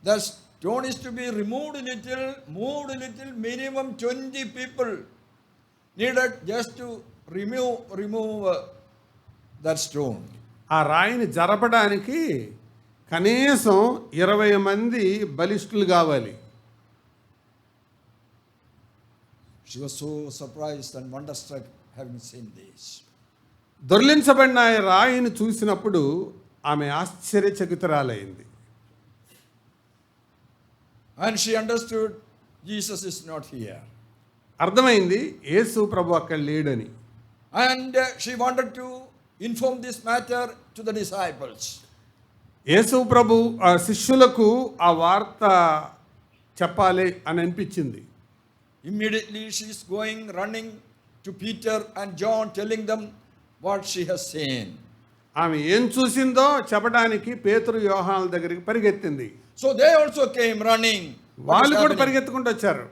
the stone is to be moved little, minimum 20 people needed just to remove that stone. ఆ రాయిని జరపడానికి కనీసం 20 మంది బలిష్ఠులు కావాలి. She was so surprised and wonderstruck having seen this. దొర్లించబడిన ఆ రాయిని చూసినప్పుడు ఆమె ఆశ్చర్యచకితురాలైంది. And she understood Jesus is not here. అర్థమైంది యేసు ప్రభు అక్కడ లేడని. And she wanted to inform this matter to the disciples. యేసు ప్రభు ఆ శిష్యులకు ఆ వార్త చెప్పాలి అని అనిపించింది. Immediately she is running to Peter and John, telling them what she has seen. ఆమె ఏం చూసిందో చెప్పడానికి పేతురు యోహానుల దగ్గరికి పరిగెత్తింది. So they also came running. వాళ్ళు కూడా పరిగెత్తుకుంటూ వచ్చారు.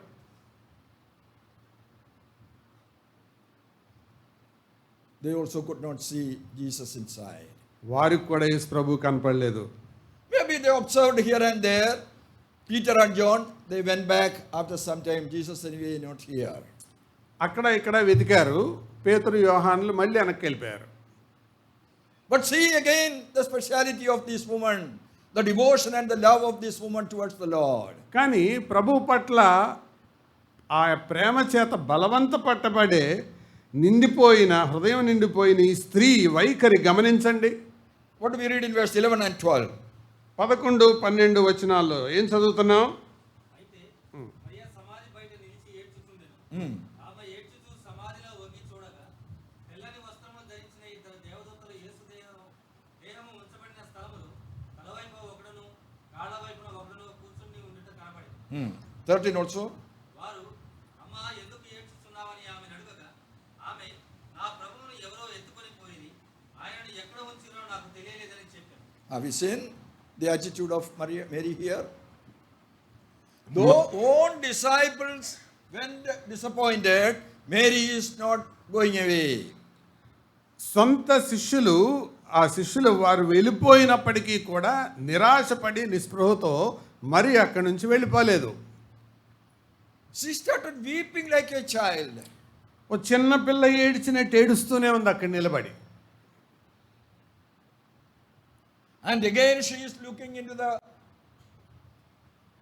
They also could not see Jesus inside. వారికి కూడా యేసు ప్రభు కనపడలేదు. Maybe they observed here and there Peter and John, they went back after some time. Jesus anyway not here. అక్కడ ఇక్కడ వెతికారు. పేతురు యోహానులు మళ్ళీ వెనక్కి వెళ్ళిపోయారు. But see again the speciality of this woman, the devotion and the love of this woman towards the Lord. కానీ ప్రభు పట్ల ఆ ప్రేమ చేత బలవంత పట్టబడే నిండిపోయిన హృదయం నిండిపోయిన ఈ స్త్రీ వైఖరి గమనించండి. What do we read in verse 11 and 12? 11, 12 వచనాల్లో ఏం చదువుతున్నాం? అయితే మరియ సమాధి బయట నిలిచి ఏడ్చుచుండెను. Hmm. ఆమె ఏడ్చుచూ సమాధిలో వంగి చూడగా తెల్లని వస్త్రములు ధరించిన ఇద్దరు దేవదూతలు యేసు దేహము ఉంచబడిన స్థలములు తలవైపు ఒకడును కాళ్ళ వైపున ఒకడును కూర్చుని ఉండుట కనబడింది. 13 also. వారు అమ్మా ఎందుకు ఏడ్చుచున్నావని ఆమెను అడుగగా ఆమె నా ప్రభువును ఎవరో ఎత్తుకొని పోయిరి, ఆయనను ఎక్కడ ఉంచిరో నాకు తెలియలేదని చెప్పాను. Have you seen the attitude of Mary here? Though own disciples went disappointed, Mary is not going away. సొంత శిష్యులు ఆ శిష్యులు వారు వెళ్ళిపోయినప్పటికీ కూడా నిరాశపడి నిస్పృహతో మరి అక్కడి నుంచి వెళ్ళిపోలేదు. She started weeping like a child. ఓ చిన్న పిల్ల ఏడ్చినట్టు ఏడుస్తూనే ఉంది అక్కడ నిలబడి. And again she is looking into the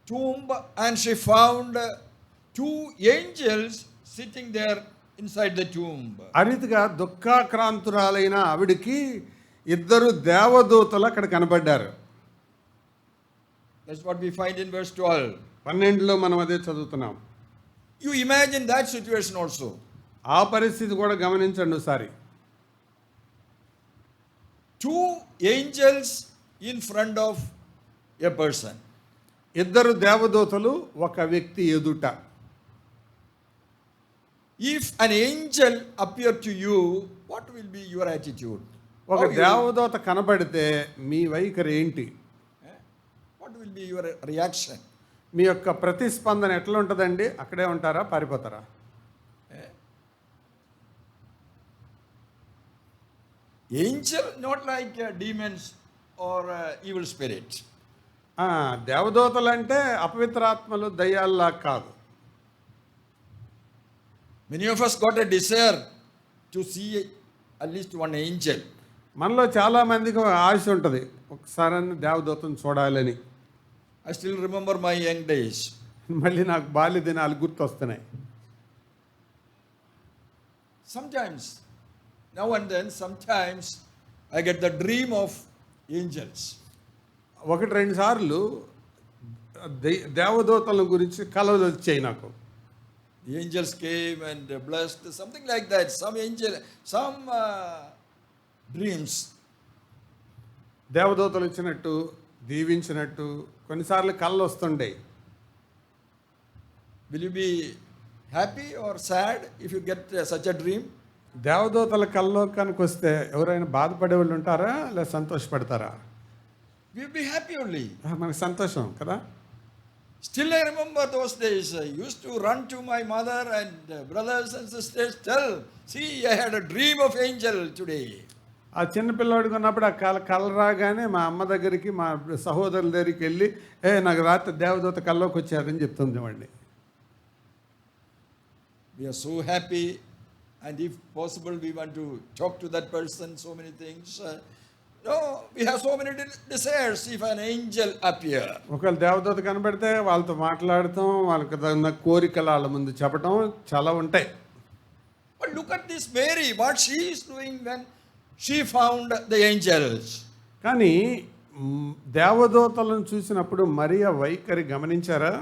tomb and she found two angels sitting there inside the tomb. అరితిగా దుఃఖాక్రాంతురాలైన ఆవిడికి ఇద్దరు దేవదూతలు అక్కడ కనబడ్డారు. That's what we find in verse 12. 12లో మనం అదే చదువుతున్నాం. You imagine that situation also. ఆ పరిస్థితి కూడా గమనించండి ఒకసారి. Two angels in front of a person. ఇద్దరు దేవదూతలు ఒక వ్యక్తి ఎదుట. If an angel appear to you, what will be your attitude? ఒక How you- దేవదూత కనబడితే మీ వైఖరి ఏంటి? What will be your reaction? మీ యొక్క ప్రతిస్పందన ఎట్లా ఉంటుందండి? అక్కడే ఉంటారా, పారిపోతారా? Angel not like demons or evil spirits. దేవదూతలు అంటే అపవిత్రాత్మలు దయ్యాల్లా కాదు. Many of us got a desire to see at least one angel. మనలో చాలా మందికి ఆశ ఉంటుంది ఒకసారి దేవదూతను చూడాలని. I still remember my young days. మళ్ళీ నాకు బాల్య దినాలు గుర్తొస్తున్నాయి. Sometimes, now and then, sometimes I get the dream of angels. 1-2 సార్లు దేవదూతల గురించి కలలు వచ్చాయి నాకు. The angels came and blessed, something like that. Some angel, some dreams. దేవదూతలు వచ్చినట్టు దీవించినట్టు కొన్నిసార్లు కళ్ళు వస్తుండే. Will you be happy or sad if you get such a dream? దేవదూతల కల్లో కనుక వస్తే ఎవరైనా బాధపడే వాళ్ళు ఉంటారా లేదా సంతోషపడతారా? We will be happy only. మనకు సంతోషం కదా. Still I remember those days. I used to run to my mother and brothers and sisters, tell, see, I had a dream of angel today. ఆ చిన్న పిల్లాడికి ఉన్నప్పుడు ఆ కళ రాగానే మా అమ్మ దగ్గరికి మా సహోదరుల దగ్గరికి వెళ్ళి నాకు రాత్రి దేవదూత కల్లోకి వచ్చారని చెప్తుంది వాడిని. We are so happy, and if possible we want to talk to that person, so many things. No, we have so many desires if an angel appear. ఒకవేళ దేవదూత కనబడితే వాళ్ళతో మాట్లాడటం, వాళ్ళకి ఉన్న కోరికలు వాళ్ళ ముందు చెప్పడం చాలా ఉంటాయి. But look at this Mary, what she is doing when she found the angels. కానీ దేవదూతలను చూసినప్పుడు మరియ వైఖరి గమనించారా?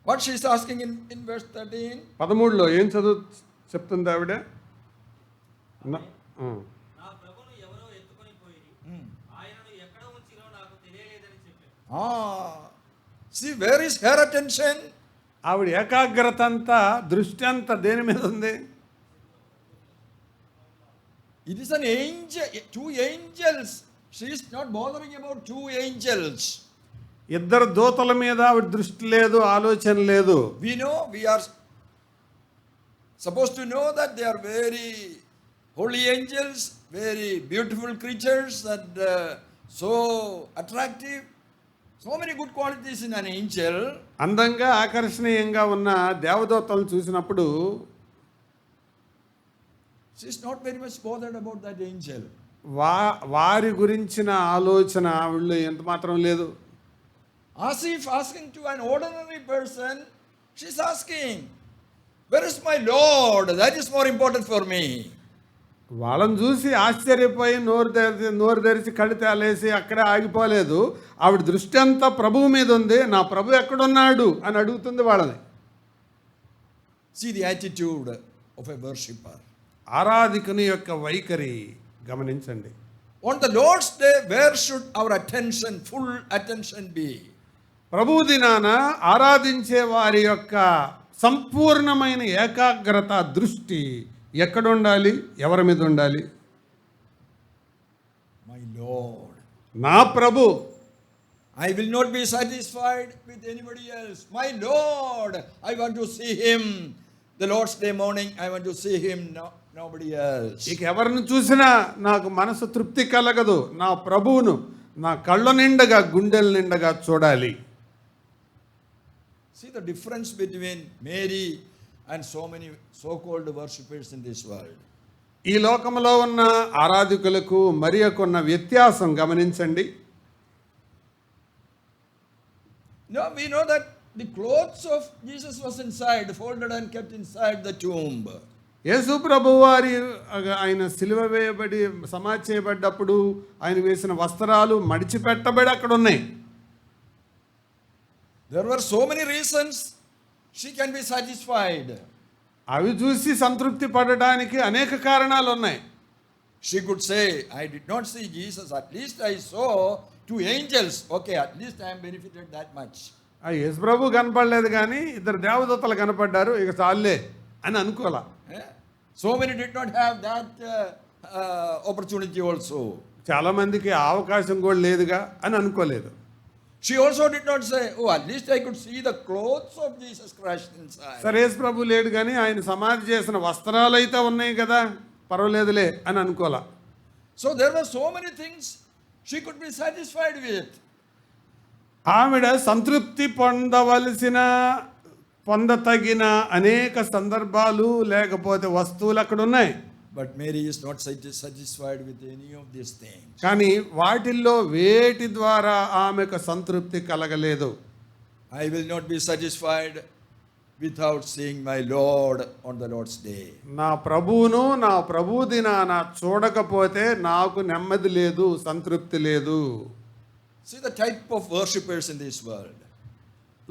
What she is asking in verse 13? 13లో ఏం చెప్తుంది ఆవిడ? నా ప్రభువును ఎవరో ఎత్తుకొని పోయిరి, ఆయనను ఎక్కడ ఉంచిరో నాకు తెలియలేదని చెప్పాను. See, where is her attention? ఆవిడ ఏకాగ్రత అంతా, దృష్టి అంతా దేని మీద ఉంది? It is an angel, two angels. She is not bothering about two angels. ఇద్దరు దూతల మీద ఆవిడ దృష్టి లేదు, ఆలోచన లేదు. We know, we are supposed to know that they are very holy angels, very beautiful creatures and so attractive. So many good qualities in an angel. అందంగా ఆకర్షణీయంగా ఉన్న దేవదూతలను చూసినప్పుడు She is not very much bothered about that angel. వారి గురించిన ఆలోచన ఆవిడలో ఎంత మాత్రం లేదు. As if asking to an ordinary person, she is asking, where is my Lord? That is more important for me. వాళ్ళని చూసి ఆశ్చర్యపోయి నోరు తెరిచి కళ్ళు తేలేసి అక్కడే ఆగిపోలేదు. ఆవిడ దృష్టి అంతా ప్రభువు మీద ఉంది. నా ప్రభు ఎక్కడున్నాడు అని అడుగుతుంది వాళ్ళని. See the attitude of a worshipper. ఆరాధికుని యొక్క వైఖరి గమనించండి. On the Lord's day, where should our attention, full attention be? ప్రభువు దినాన ఆరాధించే వారి యొక్క సంపూర్ణమైన ఏకాగ్రత దృష్టి ఎక్కడ ఉండాలి? ఎవరి మీద ఉండాలి? My Lord. నా ప్రభు. I will not be satisfied with anybody else. My Lord, I want to see him. The Lord's day morning, I want to see him, nobody else. ఇక ఎవరిని చూసినా నాకు మనసు తృప్తి కలగదు. నా ప్రభువును నా కళ్ళ నిండగా గుండెల నిండగా చూడాలి. See the difference between Mary and so many so-called worshippers in this world. ఈ లోకంలో ఉన్న ఆరాధకులకు మరియకున్న వ్యత్యాసం గమనించండి. Now we know that the clothes of Jesus was inside, folded and kept inside the tomb. యేసు ప్రభు వారి ఆయన సిలువ వేయబడి సమాధి చేయబడ్డప్పుడు ఆయన వేసిన వస్త్రాలు మడిచిపెట్టబడి అక్కడ ఉన్నాయి. There were so many reasons she can be satisfied. అవి చూసి సంతృప్తి పడడానికి అనేక కారణాలు ఉన్నాయి. She could say, I did not see Jesus, at least I saw 2 angels. Okay, at least I am benefited that much. ఆ యేసు ప్రభు కనపడలేదు కానీ 2 దేవదూతలు కనపడ్డారు, ఇక చాలులే అని అనుకోలా. So many did not have that opportunity also. చాలా మందికి ఆ అవకాశం కూడా లేదుగా అని అనుకోలేదు. She also did not say, oh, at least I could see the clothes of Jesus Christ inside. సరే యేసు ప్రభు లేడు కానీ ఆయన సమాధి చేసిన వస్త్రాలు అయితే ఉన్నాయి కదా, పర్వాలేదులే అని అనుకోలా. So there were so many things she could be satisfied with. ఆవిడ సంతృప్తి పొందతగిన అనేక సందర్భాలు లేకపోతే వస్తువులు అక్కడ ఉన్నాయి. But Mary is not satisfied with any of these things. కానీ వాటిల్లో వేటి ద్వారా ఆమెకు సంతృప్తి కలగలేదు. I will not be satisfied without seeing my Lord on the Lord's day. నా ప్రభువును నా ప్రభు దినాన చూడకపోతే నాకు నెమ్మది లేదు, సంతృప్తి లేదు. See the type of worshippers in this world.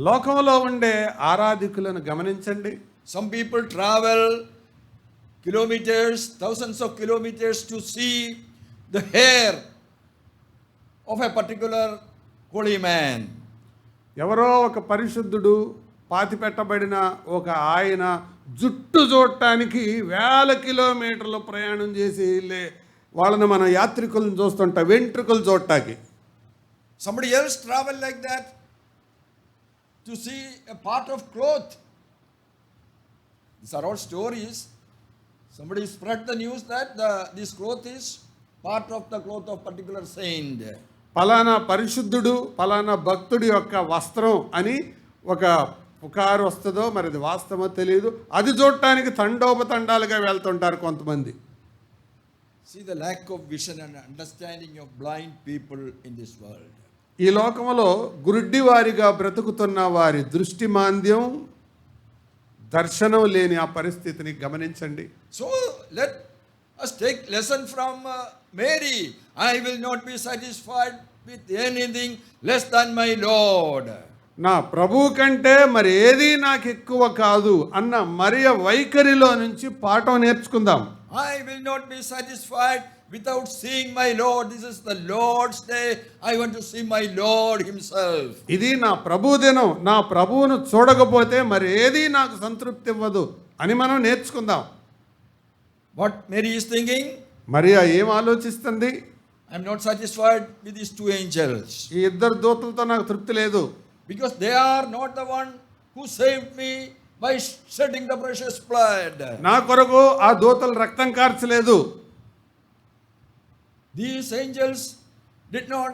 లోకంలో ఉండే ఆరాధికులను గమనించండి. Some people travel kilometers, thousands of kilometers to see the hair of a particular holy man. ఎవరో ఒక పరిశుద్ధుడు పాతి పెట్టబడిన ఒక ఆయన జుట్టు చూడటానికి 1000 కిలోమీటర్లు ప్రయాణం చేసి వాళ్ళని మన యాత్రికులను చూస్తుంటా వెంట్రుకలు చూడటానికి. Somebody else travel like that to see a part of cloth. These are all stories. Somebody spread the news that this cloth is part of the cloth of particular saint. పలానా పరిశుద్ధుడు పలానా భక్తుడి యొక్క వస్త్రం అని ఒక పుకారు వస్తుందో మరి అది వాస్తవమో తెలియదు. అది చూడటానికి తండోపతండాలుగా వెళ్తుంటారు కొంతమంది. See the lack of vision and understanding of blind people in this world. ఈ లోకంలో గురుడ్డి వారిగా బ్రతుకుతున్న వారి దృష్టి మాంద్యం, దర్శనం లేని ఆ పరిస్థితిని గమనించండి. So let us take lesson from Mary. I will not be satisfied with anything less than my Lord. నా ప్రభువు కంటే మరి ఏది నాకు ఎక్కువ కాదు అన్న మరియ వైఖరిలో నుంచి పాఠం నేర్చుకుందాం. I will not be satisfied without seeing my Lord. This is the Lord's day. I want to see my Lord himself. ఇది నా ప్రభు దినం. నా ప్రభువును చూడకపోతే మరి ఏది నాకు సంతృప్తి ఇవ్వదు అని మనం నేర్చుకుందాం. What Mary is thinking? Mariya ఏం ఆలోచిస్తుంది? I am not satisfied with these 2 angels. ఈ 2 దూతలతో నాకు తృప్తి లేదు. Because they are not the one who saved me by shedding the precious blood. నా కొరకు ఆ దూతలు రక్తం కార్చలేదు. These angels did not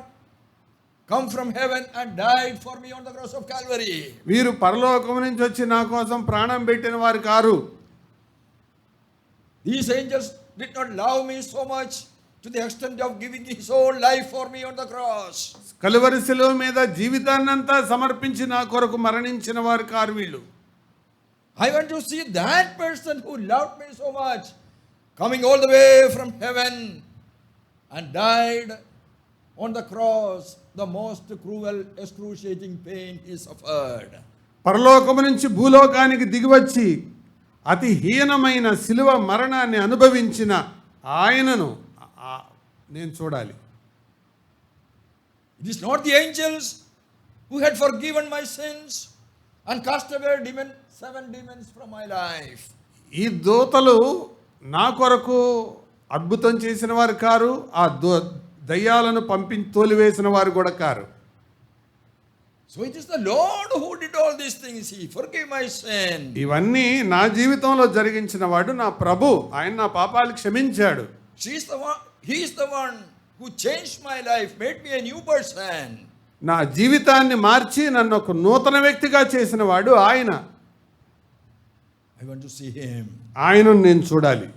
come from heaven and died for me on the cross of Calvary. వీరు పరలోకం నుంచి వచ్చి నా కోసం ప్రాణం పెట్టిన వారు car. These angels did not love me so much to the extent of giving his whole life for me on the cross. Calvary శిలువ మీద జీవితాన్నంతా సమర్పించి నా కొరకు మరణించిన వారు కారు వీళ్ళు. I want to see that person who loved me so much coming all the way from heaven and died on the cross, the most cruel, excruciating pain he suffered. పరలోకము నుంచి భూలోకానికి దిగివచ్చి అతి హీనమైన శిలువ మరణాన్ని అనుభవించిన ఆయనను నేను చూడాలి. It is not the angels who had forgiven my sins and cast away 7 demons from my life. ఈ దూతలు నా కొరకు అద్భుతం చేసిన వారు కారు, ఆ దయ్యాలను తోలివేసిన వారు కూడా car. So it is the Lord who did all these things. He forgave my sin. ఇవన్నీ నా జీవితంలో జరిగించిన వాడు నా ప్రభు. ఆయన నా పాపాలు క్షమించాడు. He is the one who changed my life, made me a new person. నా జీవితాన్ని మార్చి నన్ను ఒక నూతన వ్యక్తిగా చేసిన వాడు ఆయన. I want to see him. ఆయనను నేను చూడాలి.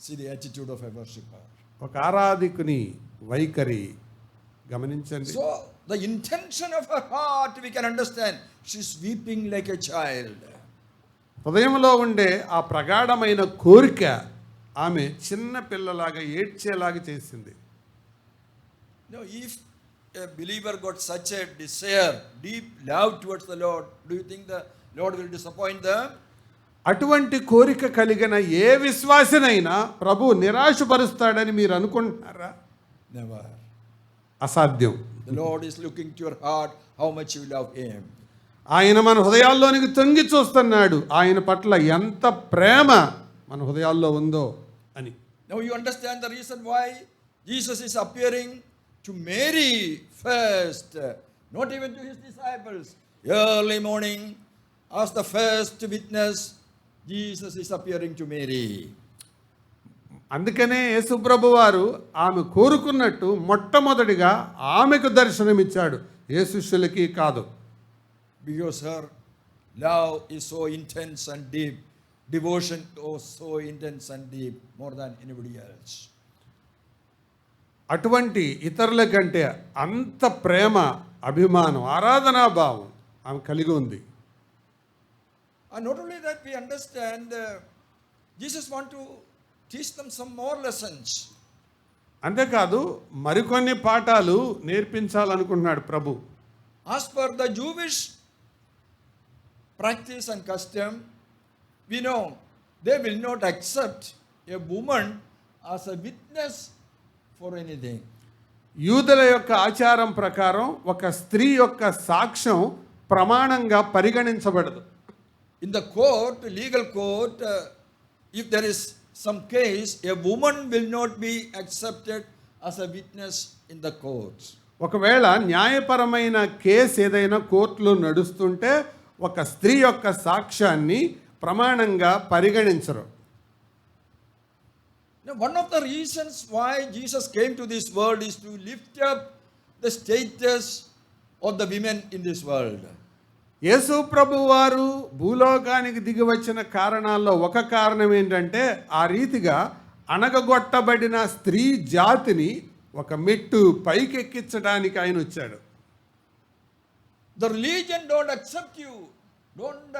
See the attitude of a worshipper. ఒక ఆరాధికుని వైఖరి గమనించండి. So the intention of her heart we can understand. She's weeping like a child. హృదయంలో ఉండే ఆ ప్రగాఢమైన కోరిక ఆమె చిన్న పిల్లలాగా ఏడ్చేలాగా చేసింది. Now if a believer got such a desire, deep love towards the Lord, do you think the Lord will disappoint them? అటువంటి కోరిక కలిగిన ఏ విశ్వాసినైనా ప్రభు నిరాశపరుస్తాడని మీరు అనుకుంటున్నారా? Never. అసాధ్యం. The Lord is looking to your heart, how much you love him. ఆయన మన హృదయాల్లోనికి తొంగి చూస్తున్నాడు. ఆయన పట్ల ఎంత ప్రేమ మన హృదయాల్లో ఉందో అని. Now you understand the reason why Jesus is appearing to Mary first, not even to his disciples. Early morning, as the first witness, Jesus is appearing to Mary. అందుకనే యేసుప్రభు వారు ఆమె కోరుకున్నట్టు మొట్టమొదటిగా ఆమెకు దర్శనమిచ్చాడు, ఏ శిష్యులకి కాదు. Because her love is so intense and deep, devotion was so intense and deep, more than anybody else. అటువంటి ఇతరుల కంటే అంత ప్రేమ, అభిమానం, ఆరాధనా భావం ఆమె కలిగి ఉంది. And not only that, we understand Jesus want to teach them some more lessons. అంతేకాదు మరికొన్ని పాఠాలు నేర్పించాలనుకుంటున్నాడు ప్రభు. As per the Jewish practice and custom, we know they will not accept a woman as a witness for anything. యూదుల యొక్క ఆచారం ప్రకారం ఒక స్త్రీ యొక్క సాక్ష్యం ప్రమాణంగా పరిగణించబడదు. In the court, legal court, if there is some case, a woman will not be accepted as a witness in the court. ఒకవేళ న్యాయపరమైన కేసు ఏదైనా కోర్టులో నడుస్తుంటే ఒక స్త్రీ యొక్క సాక్ష్యాన్ని ప్రమాణంగా పరిగణించరు. Now, one of the reasons why Jesus came to this world is to lift up the status of the women in this world. యేసు ప్రభు వారు భూలోకానికి దిగి వచ్చిన కారణాల్లో ఒక కారణం ఏంటంటే ఆ రీతిగా అణగగొట్టబడిన స్త్రీ జాతిని ఒక మెట్టు పైకెక్కించడానికి ఆయన వచ్చాడు. The religion don't accept you, don't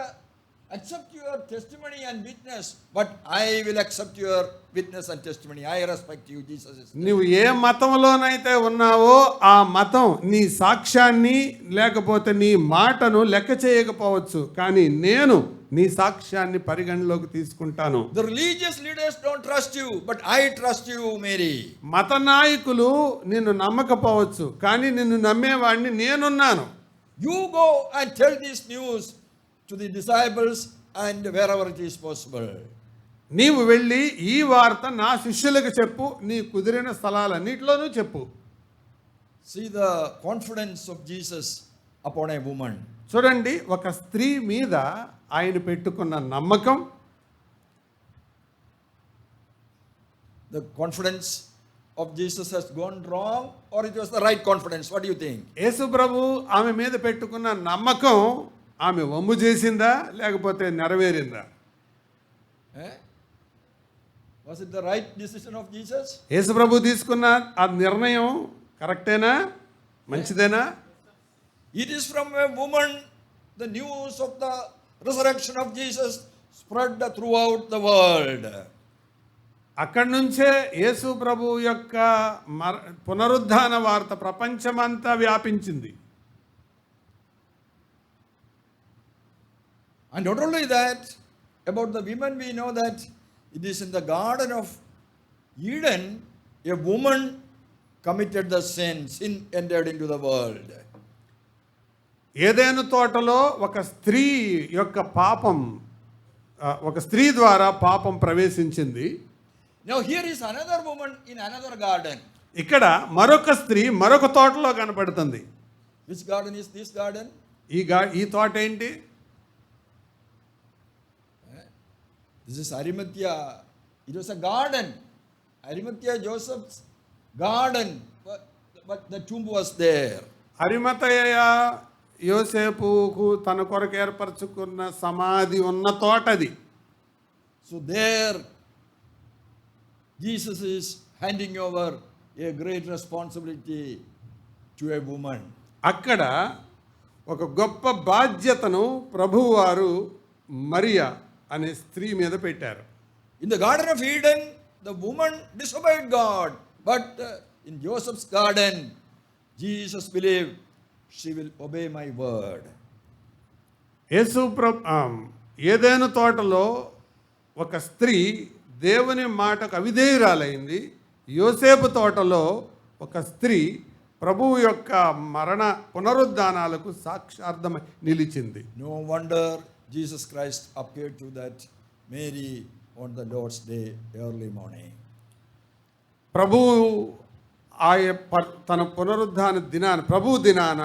accept your testimony and witness, but I will accept your witness and testimony. I respect you, Jesus is saying. నువ్వు ఏ మతంలోనైతే ఉన్నావో ఆ మతం నీ సాక్ష్యాన్ని లేకపోతే నీ మాటను లెక్క చేయకపోవచ్చు, కానీ నేను నీ సాక్ష్యాన్ని పరిగణలోకి తీసుకుంటాను. The religious leaders don't trust you, but I trust you, Mary. మత నాయకులు నిన్ను నమ్మకపోవచ్చు, కానీ నిన్ను నమ్మేవాడిని నేనున్నాను. You go and tell this news to the disciples and wherever it is possible. నీవు వెళ్ళి ఈ వార్త నా శిష్యులకు చెప్పు, నీ కుదిరిన స్థలాలన్నిటిలోనూ చెప్పు. See the confidence of Jesus upon a woman. చూడండి, ఒక స్త్రీ మీద ఆయన పెట్టుకున్న నమ్మకం, The confidence of Jesus has gone wrong, or it was the right confidence? What do you think? యేసు ప్రభు ఆమె మీద పెట్టుకున్న నమ్మకం ఆమె వమ్ము చేసిందా లేకపోతే నెరవేరిందా? Eh? Was it the right decision of Jesus? యేసు ప్రభు తీసుకున్న ఆ నిర్ణయం కరెక్టేనా, మంచిదేనా? It is from a woman, the news of the resurrection of Jesus spread throughout the world. అక్కడి నుంచే యేసు ప్రభు యొక్క పునరుద్ధాన వార్త ప్రపంచమంతా వ్యాపించింది. And not only that, about the women we know that it is in the Garden of Eden, a woman committed the sin entered into the world. ఏదెను తోటలో ఒక స్త్రీ యొక్క పాపం, ఒక స్త్రీ ద్వారా పాపం ప్రవేశించింది. Now here is another woman in another garden. ఇక్కడ మరొక స్త్రీ మరొక తోటలో కనపడుతుంది. Which garden is this garden? ఈ తోట ఏంటి? This is Arimathea. It was a garden. Arimathea, Joseph's garden. But the tomb was there. అరిమతయ యోసేపుకు తన కొరకు ఏర్పరచుకున్న సమాధి ఉన్న తోటది. So there Jesus is handing over a great responsibility to a woman. అక్కడ ఒక గొప్ప బాధ్యతను ప్రభువారు మరియా అనే స్త్రీ మీద పెట్టారు. In the Garden of Eden, the woman disobeyed God. But in Joseph's garden, Jesus believed she will obey my word. ఏదెను తోటలో ఒక స్త్రీ దేవుని మాటకు అవిధేయురాలైంది. యోసేపు తోటలో ఒక స్త్రీ ప్రభువు యొక్క మరణ పునరుద్ధానాలకు సాక్షార్థమై నిలిచింది. No wonder Jesus Christ appeared to that Mary on the Lord's Day early morning. ప్రభువు తన పునరుద్ధాన ప్రభు దినాన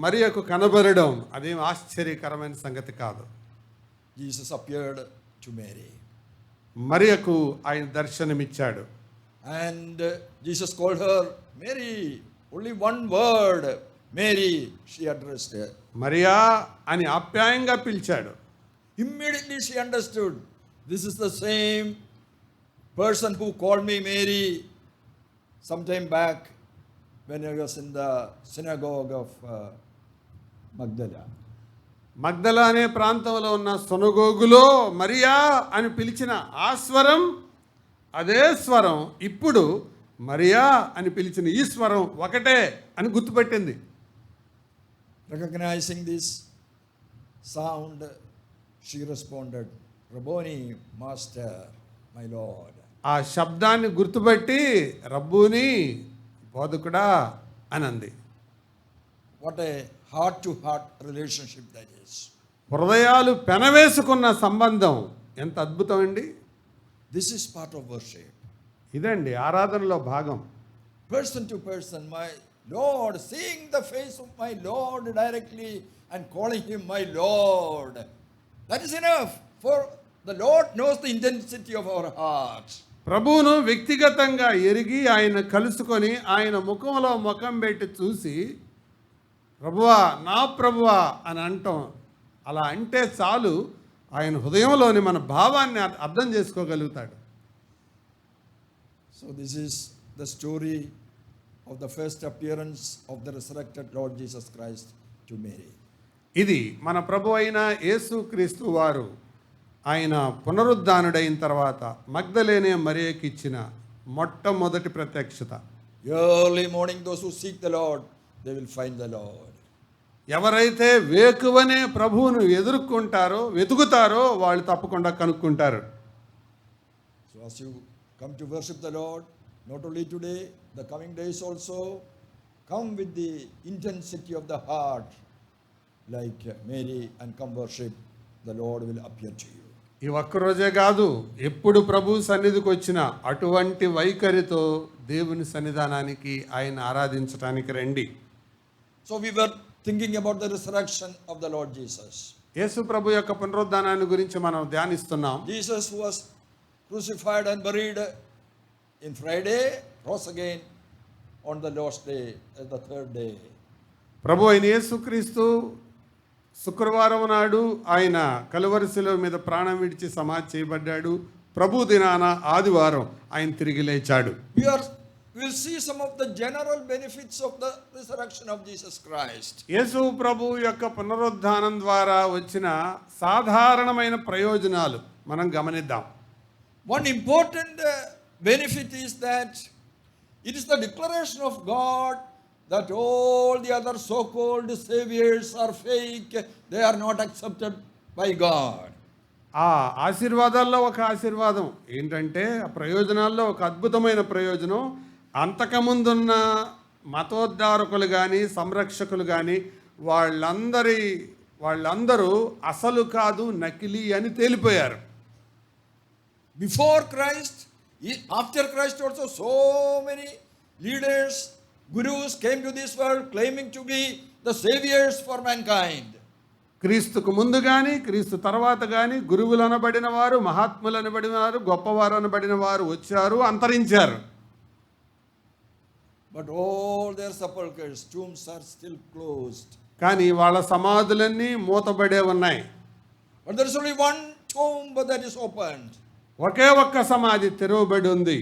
మరియకు కనబడడం అదేం ఆశ్చర్యకరమైన సంగతి కాదు. Jesus appeared to Mary. మరియకు ఆయన దర్శనమిచ్చాడు. And Jesus called her Mary. Only one word, Mary, she addressed her. Mariya అని ఆప్యాయంగా పిలిచాడు. Immediately she understood, this is the same person who called me Mary sometime back when I was in the synagogue of Magdala. మగ్దలా అనే ప్రాంతంలో ఉన్న సునగోగులో మరియా అని పిలిచిన ఆ స్వరం, అదే స్వరం ఇప్పుడు మరియా అని పిలిచిన ఈ స్వరం ఒకటే అని గుర్తుపెట్టింది. Recognizing this sound, she responded, Rabboni, Master, my Lord. ఆ శబ్దాన్ని గుర్తుపట్టి రబ్బూని, బోధకుడా అనంది. What a heart-to-heart relationship that is. హృదయాలు పెనవేసుకున్న సంబంధం ఎంత అద్భుతం అండి. This is part of worship. ఇదండి ఆరాధనలో భాగం. Person to person, my Lord, seeing the face of my Lord directly and calling him my Lord. That is enough, for the Lord knows the intensity of our hearts. ప్రభువును వ్యక్తిగతంగా ఎరిగి ఆయన కలుసుకొని ఆయన ముఖంలో ముఖం పెట్టి చూసి ప్రభువా నా ప్రభువా అని అంటాం. అలా అంటే చాలు ఆయన హృదయంలోని మన భావాన్ని అర్థం చేసుకోగలుగుతాడు. So this is the story of the first appearance of the resurrected Lord Jesus Christ to Mary. ఇది మన ప్రభు అయిన యేసుక్రీస్తు వారు ఆయన పునరుద్ధానుడైన తర్వాత మగ్దలేనే మరియకి ఇచ్చిన మొట్టమొదటి ప్రత్యక్షత. Early morning, those who seek the Lord, they will find the Lord. ఎవరైతే వేకువనే ప్రభువును ఎదుర్కొంటారో వెతుకుతారో వాళ్ళు తప్పకుండా కనుక్కుంటారు. So as you come to worship the Lord, not only today, the coming days also, come with the intensity of the heart like Mary and come worship, the Lord will appear to you. ఈ ఒక్కరోజే కాదు, ఎప్పుడు ప్రభు సన్నిధికి వచ్చినా అటువంటి వైఖరితో దేవుని సన్నిధానానికి ఆయన ఆరాధించడానికి రండి. So we were thinking about the resurrection of the Lord Jesus. యేసు ప్రభు యొక్క పునరుద్ధానాన్ని గురించి మనం ధ్యానిస్తున్నాం. Jesus was crucified and buried in Friday, rose again on the last day, the third day. ప్రభు అయిన యేసుక్రీస్తు శుక్రవారం నాడు ఆయన కలువరిశిలువ మీద ప్రాణం విడిచి సమాధి చేయబడ్డాడు. ప్రభు దినాన ఆదివారం ఆయన తిరిగి లేచాడు. We'll see some of the general benefits of the resurrection of Jesus Christ. యేసు ప్రభు యొక్క పునరుద్ధానం ద్వారా వచ్చిన సాధారణమైన ప్రయోజనాలు మనం గమనిద్దాం. One important benefit is that it is the declaration of God that all the other so-called saviors are fake, they are not accepted by God. ఆ ఆశీర్వాదాల్లో ఒక ఆశీర్వాదం ఏంటంటే, ఆ ప్రయోజనాల్లో ఒక అద్భుతమైన ప్రయోజనం, అంతకుముందున్న మతోద్ధారకులు కానీ సంరక్షకులు కానీ వాళ్ళందరూ అసలు కాదు, నకిలీ అని తేలిపోయారు. Before Christ, after Christ also, so many leaders, gurus came to this world claiming to be the saviors for mankind. క్రీస్తుకు ముందు కానీ క్రీస్తు తర్వాత కానీ గురువులు అనబడిన వారు, మహాత్ములు అనబడిన వారు, గొప్పవారు అనబడిన వారు వచ్చారు, అంతరించారు. But all their sepulchres, tombs are still closed. కానీ వాళ్ళ సమాధులన్నీ మూతబడే ఉన్నాయి. But there is only one tomb that is opened. ఒకే ఒక్క సమాధి తెరవబడి ఉంది.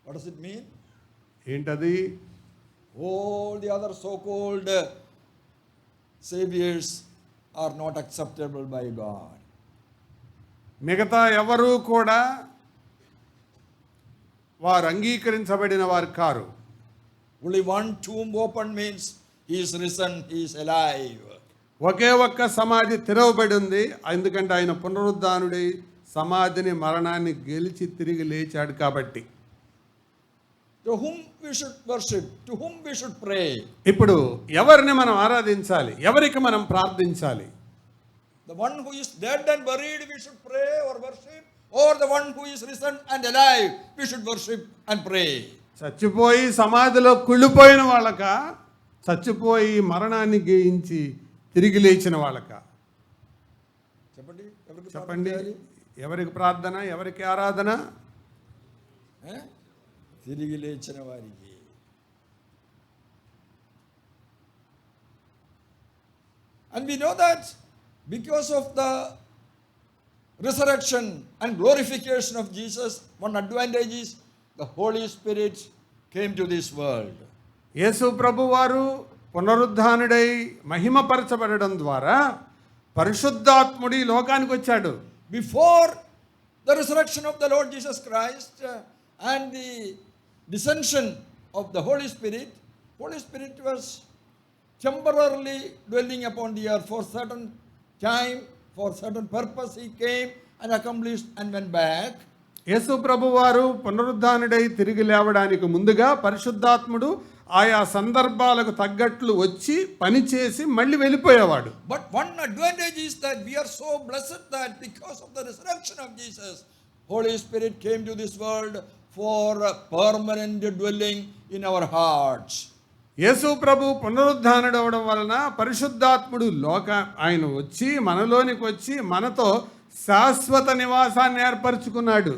What does it mean? ఏంటది? All the other so-called saviors are not acceptable by God. మిగతా ఎవరు కూడా వారు అంగీకరించబడిన వారు car. Only one tomb open means he is risen, he is alive. ఒకే ఒక్క సమాధి తెరవబడి ఉంది, ఎందుకంటే ఆయన పునరుద్ధానుడై సమాధిని, మరణాన్ని గెలిచి తిరిగి లేచాడు కాబట్టి. To whom we should worship, to whom we should pray. ఇప్పుడు ఎవరిని మనం ఆరాధించాలి, ఎవరికి మనం ప్రార్థించాలి? The one who is dead and buried we should pray or worship, or the one who is risen and alive we should worship and pray. చచ్చిపోయి సమాధిలో కుళ్ళిపోయిన వాళ్ళక, చచ్చిపోయి మరణాన్ని జయించి తిరిగి లేచిన వాళ్ళక? చెప్పండి, ఎవరికి ప్రార్థన, ఎవరికి ఆరాధన? తిరిగి లేచిన వారికి. And we know that because of the resurrection and glorification of Jesus, one advantage is the Holy Spirit came to this world. యేసు ప్రభు వారు పునరుద్ధానుడై మహిమపరచబడడం ద్వారా పరిశుద్ధాత్ముడి లోకానికి వచ్చాడు. Before the resurrection of the Lord Jesus Christ and the descension of the Holy Spirit was temporarily dwelling upon the earth for certain time, for certain purpose he came and accomplished and went back. యేసు ప్రభు వారు పునరుద్ధానుడై తిరిగి లేవడానికి ముందుగా పరిశుద్ధాత్ముడు ఆయా సందర్భాలకు తగ్గట్లు వచ్చి పనిచేసి మళ్ళీ వెళ్ళిపోయేవాడు. But one advantage is that we are so blessed that because of the resurrection of Jesus, Holy Spirit came to this world for a permanent dwelling in our hearts. యేసు ప్రభు పునరుద్ధానుడు అవడం వలన పరిశుద్ధాత్ముడు ఆయన వచ్చి మనలోనికి వచ్చి మనతో శాశ్వత నివాసాన్ని ఏర్పరచుకున్నాడు.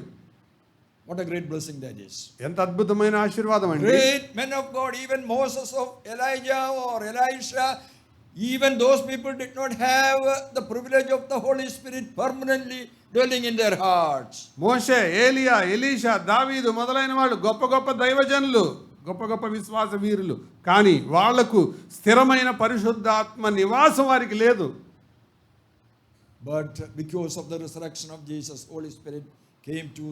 What a great blessing that is. ఎంత అద్భుతమైన ఆశీర్వాదం అండి. Great men of God, even Moses or Elijah or Elisha, even those people did not have the privilege of the Holy Spirit permanently dwelling in their hearts. మోషే, ఏలియా, Elisha, దావీదు మొదలైన వాళ్ళు గొప్ప గొప్ప దైవజనులు, గొప్ప గొప్ప విశ్వాస వీరులు, కానీ వాళ్లకు స్థిరమైన పరిశుద్ధాత్మ నివాసం వారికి లేదు. But because of the resurrection of Jesus, Holy Spirit came to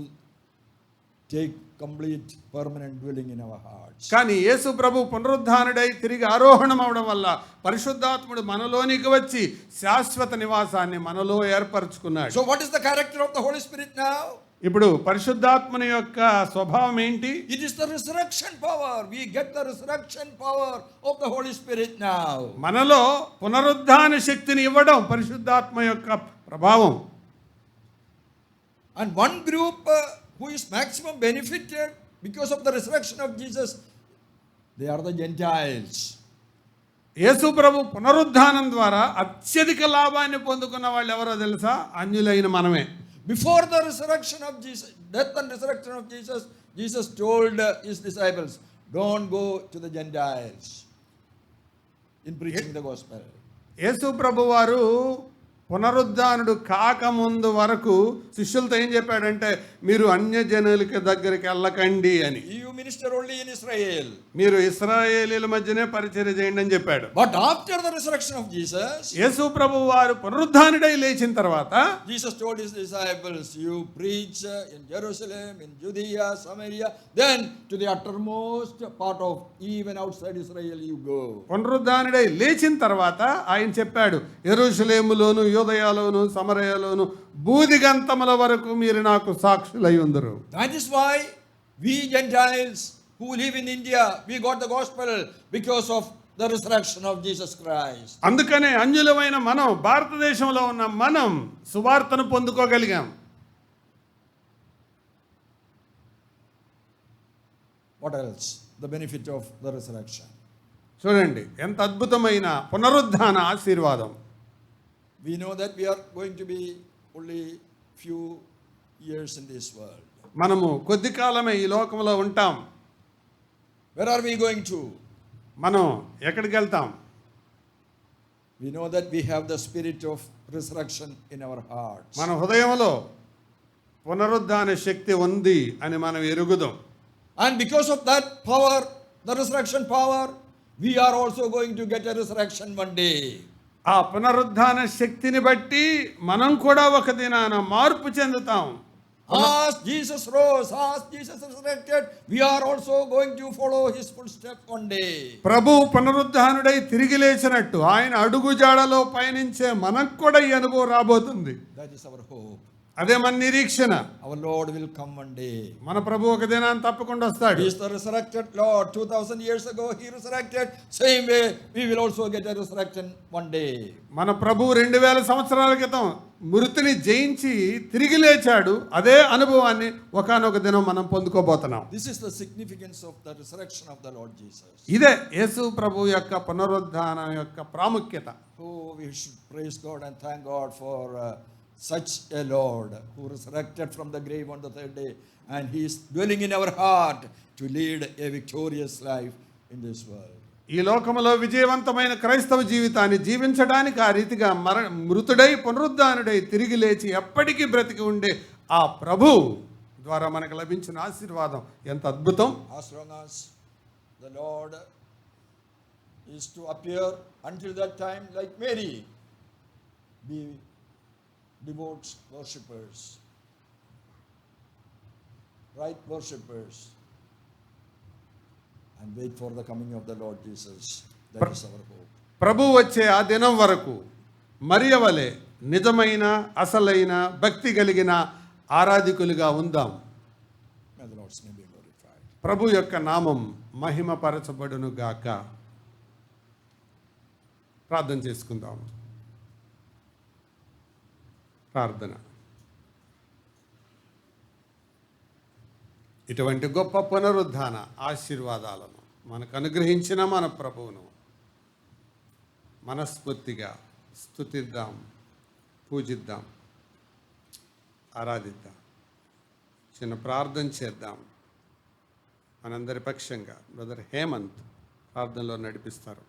take complete permanent dwelling in our hearts. కానీ యేసు ప్రభు పునరుద్ధానుడై తిరిగి ఆరోహణం అవడం వల్ల పరిశుద్ధాత్ముడు మనలోనికి వచ్చి శాశ్వత నివాసాన్ని మనలో ఏర్పరచుకున్నాడు. So what is the character of the Holy Spirit now? ఇప్పుడు పరిశుద్ధాత్మని యొక్క స్వభావం ఏంటి? It is the resurrection power. We get the resurrection power of the Holy Spirit now. మనలో పునరుద్ధాన శక్తిని ఇవ్వడం పరిశుద్ధాత్మ యొక్క ప్రభావం. And one group who is maximum benefited because of the resurrection of Jesus, they are the Gentiles. యేసు ప్రభు పునరుద్ధానం ద్వారా అత్యధిక లాభాన్ని పొందుకున్న వాళ్ళు ఎవరో తెలుసా? అన్యులైన మనమే. Before the resurrection of Jesus, death and resurrection of Jesus, Jesus told his disciples, don't go to the Gentiles in preaching the gospel. యేసు ప్రభు వారు పునరుద్ధానుడు కాకముందు వరకు శిష్యులతో ఏం చెప్పాడంటే మీరు అన్యజనులకి దగ్గరికి వెళ్ళకండి అని. You minister only in Israel. మీరు ఇశ్రాయేలీల మధ్యనే పరిచర్య చేయండి అని చెప్పాడు. But after the resurrection of Jesus, యేసు ప్రభు వారు పునరుద్ధానుడై లేచిన తర్వాత Jesus told his disciples, you preach in Jerusalem, in Judea, Samaria, then to the uttermost part of even outside Israel you go. పునరుద్ధానుడై లేచిన తర్వాత ఆయన చెప్పాడు, యెరూషలేములోను యూదయలోను సమరయలోను బూదిగంతముల వరకు మీరు నాకు సాక్షులై ఉందరు. That is why we Gentiles who live in India, we got the gospel because of the resurrection of Jesus Christ. అందుకనే అన్యులమైన మనం, భారతదేశంలో ఉన్న మనం సువార్తను పొందుకోగలిగాం. What else? The benefit of the resurrection. చూడండి ఎంత అద్భుతమైన పునరుద్ధాన ఆశీర్వాదం. We know that we are going to be only few years in this world. మనము కొద్ది కాలమే ఈ లోకంలో ఉంటాం. Where are we going to? మనం ఎక్కడికి వెళ్తాం? We know that we have the spirit of resurrection in our hearts. మన హృదయంలో పునరుద్ధాన శక్తి ఉంది అని మనం ఎరుగుదాం. And because of that power, the resurrection power, we are also going to get a resurrection one day. ఆ పునరుద్ధాన శక్తిని బట్టి మనం కూడా ఒక దినాన మార్పు చెందుతాం. As Jesus rose, as Jesus resurrected, we are also going to follow his footsteps one day. ప్రభు పునరుద్ధానుడై తిరిగి లేచినట్టు ఆయన అడుగుజాడలో పయనించే మనకు కూడా ఈ అనుభవం రాబోతుంది. That is our hope. అదే మన నిరీక్షణ. Our Lord will come one day. మన ప్రభు ఒక దినాన్ని తప్పకుండా వస్తాడు. He is the resurrected Lord. 2000 years ago he resurrected. Same way we will also get a resurrection one day. మన ప్రభు 2000 సంవత్సరాల క్రితం మృతిని జయించి తిరిగి లేచాడు. అదే అనుభవాన్ని ఒకానొక దినం మనం పొందుకోబోతున్నాం. This is the significance of the resurrection of the Lord Jesus. ఇదే యేసు ప్రభు యొక్క పునరుద్ధానం యొక్క ప్రాముఖ్యత. Oh, we should praise God and thank God for such a Lord who resurrected from the grave on the third day, and he is dwelling in our heart to lead a victorious life in this world. ఈ లోకములో విజయవంతమైన క్రైస్తవ జీవితాన్ని జీవించడానికి ఆ రీతిగా మృతుడై పునరుద్ధానుడై తిరిగి లేచి ఎప్పటికీ బ్రతికి ఉండే ఆ ప్రభు ద్వారా మనకు లభించిన ఆశీర్వాదం ఎంత అద్భుతం. As long as the Lord is to appear, until that time, like Mary, be devout worshippers, right worshippers, and wait for the coming of the Lord Jesus. That is our hope. ప్రభు వచ్చే ఆ దినం వరకు మరియ వలె నిజమైన అసలైన భక్తి కలిగిన ఆరాధికులుగా ఉందాం. May the Lord's name be glorified. ప్రభు యొక్క నామం మహిమపరచబడును గాక. ప్రార్థన చేసుకుందాం. ప్రార్థన. ఇటువంటి గొప్ప పునరుద్ధాన ఆశీర్వాదాలను మనకు అనుగ్రహించిన మన ప్రభువును మనస్ఫూర్తిగా స్తుతిద్దాం, పూజిద్దాం, ఆరాధిద్దాం. చిన్న ప్రార్థన చేద్దాం. మనందరి పక్షంగా బ్రదర్ హేమంత్ ప్రార్థనలో నడిపిస్తారు.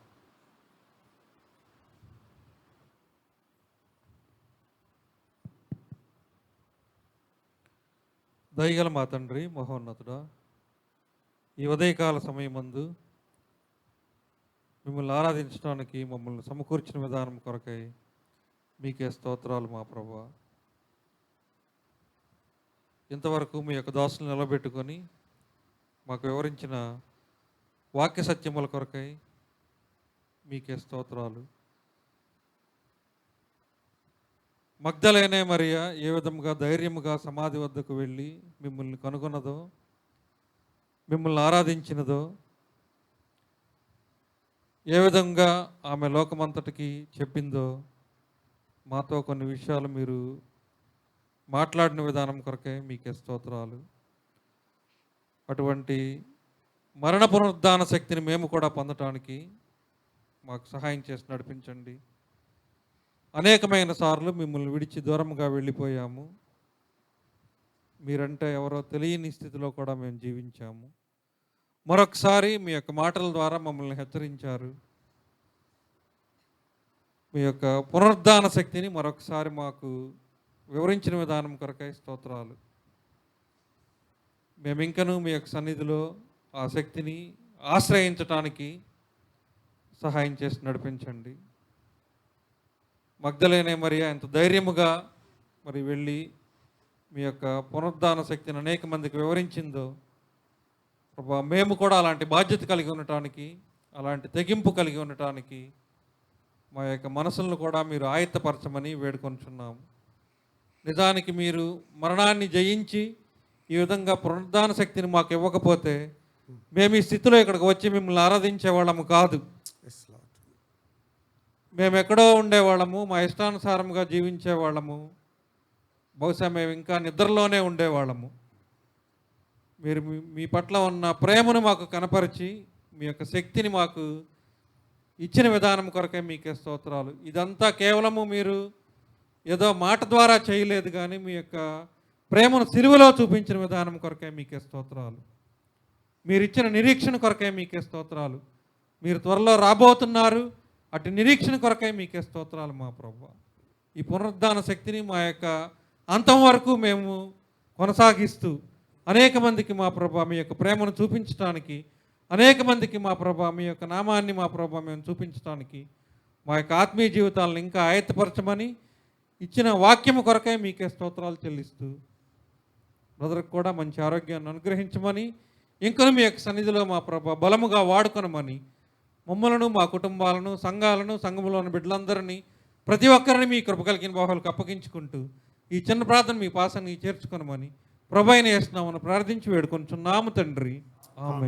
దయగల మా తండ్రి మహోన్నతుడా, ఈ ఉదయకాల సమయమందు మిమ్మల్ని ఆరాధించడానికి మమ్మల్ని సమకూర్చిన విధానం కొరకై మీకే స్తోత్రాలు మా ప్రభువా. ఇంతవరకు మీ యొక్క దాసులు నిలబెట్టుకొని మాకు వివరించిన వాక్య సత్యముల కొరకై మీకే స్తోత్రాలు. మగ్దలేనే మరియా ఏ విధముగా ధైర్యముగా సమాధి వద్దకు వెళ్ళి మిమ్మల్ని కనుగొన్నదో, మిమ్మల్ని ఆరాధించినదో, ఏ విధంగా ఆమె లోకమంతటికి చెప్పిందో, మాతో కొన్ని విషయాలు మీరు మాట్లాడిన విధానం కొరకే మీకే స్తోత్రాలు. అటువంటి మరణ పునరుద్ధాన శక్తిని మేము కూడా పొందటానికి మాకు సహాయం చేసి నడిపించండి. అనేకమైన సార్లు మిమ్మల్ని విడిచి దూరంగా వెళ్ళిపోయాము. మీరంటే ఎవరో తెలియని స్థితిలో కూడా మేము జీవించాము. మరొకసారి మీ యొక్క మాటల ద్వారా మమ్మల్ని హెచ్చరించారు. మీ యొక్క పునరుద్ధాన శక్తిని మరొకసారి మాకు వివరించిన విధానం కొరకై స్తోత్రాలు. మేము ఇంకనూ మీ యొక్క సన్నిధిలో ఆ శక్తిని ఆశ్రయించటానికి సహాయం చేసి నడిపించండి. మగ్దలేనే మరియా ఎంత ధైర్యముగా మరి వెళ్ళి మీ యొక్క పునరుద్ధాన శక్తిని అనేక మందికి వివరించిందో ప్రభా, మేము కూడా అలాంటి బాధ్యత కలిగి ఉండటానికి, అలాంటి తెగింపు కలిగి ఉండటానికి మా యొక్క మనసులను కూడా మీరు ఆయత్తపరచమని వేడుకొంచున్నాము. నిజానికి మీరు మరణాన్ని జయించి ఈ విధంగా పునరుద్ధాన శక్తిని మాకు ఇవ్వకపోతే మేము ఈ స్థితిలో ఇక్కడికి వచ్చి మిమ్మల్ని ఆరాధించే వాళ్ళము కాదు. మేము ఎక్కడో ఉండేవాళ్ళము, మా ఇష్టానుసారంగా జీవించేవాళ్ళము, బహుశా మేము ఇంకా నిద్రలోనే ఉండేవాళ్ళము. మీరు మీ పట్ల ఉన్న ప్రేమను మాకు కనపరిచి మీ యొక్క శక్తిని మాకు ఇచ్చిన విధానం కొరకే మీకే స్తోత్రాలు. ఇదంతా కేవలము మీరు ఏదో మాట ద్వారా చేయలేదు, కానీ మీ యొక్క ప్రేమను సిలువలో చూపించిన విధానం కొరకే మీకే స్తోత్రాలు. మీరు ఇచ్చిన నిరీక్షణ కొరకే మీకే స్తోత్రాలు. మీరు త్వరలో రాబోతున్నారు, అటు నిరీక్షణ కొరకే మీకే స్తోత్రాలు మా ప్రభువా. ఈ పునరుద్ధాన శక్తిని మా యొక్క అంతం వరకు మేము కొనసాగిస్తూ అనేక మందికి మా ప్రభువా మీ యొక్క ప్రేమను చూపించడానికి, అనేక మందికి మా ప్రభువా మీ యొక్క నామాన్ని మా ప్రభువా మేము చూపించడానికి, మా యొక్క ఆత్మీయ జీవితాలను ఇంకా ఆయత్తపరచమని ఇచ్చిన వాక్యము కొరకై మీకే స్తోత్రాలు చెల్లిస్తూ, బ్రదర్కి కూడా మంచి ఆరోగ్యాన్ని అనుగ్రహించమని, ఇంకను మీ యొక్క సన్నిధిలో మా ప్రభువా బలముగా వాడుకొనమని, మమ్మలను, మా కుటుంబాలను, సంఘాలను, సంఘములోని బిడ్డలందరినీ, ప్రతి ఒక్కరిని మీ కృప కలిగిన బాహులకు అప్పగించుకుంటూ ఈ చిన్న ప్రార్థన మీ పాసాన్ని చేర్చుకొనమని ప్రభువైన యేసు నామమున ప్రార్థించి వేడుకొంచున్నాము తండ్రి. ఆమేన్.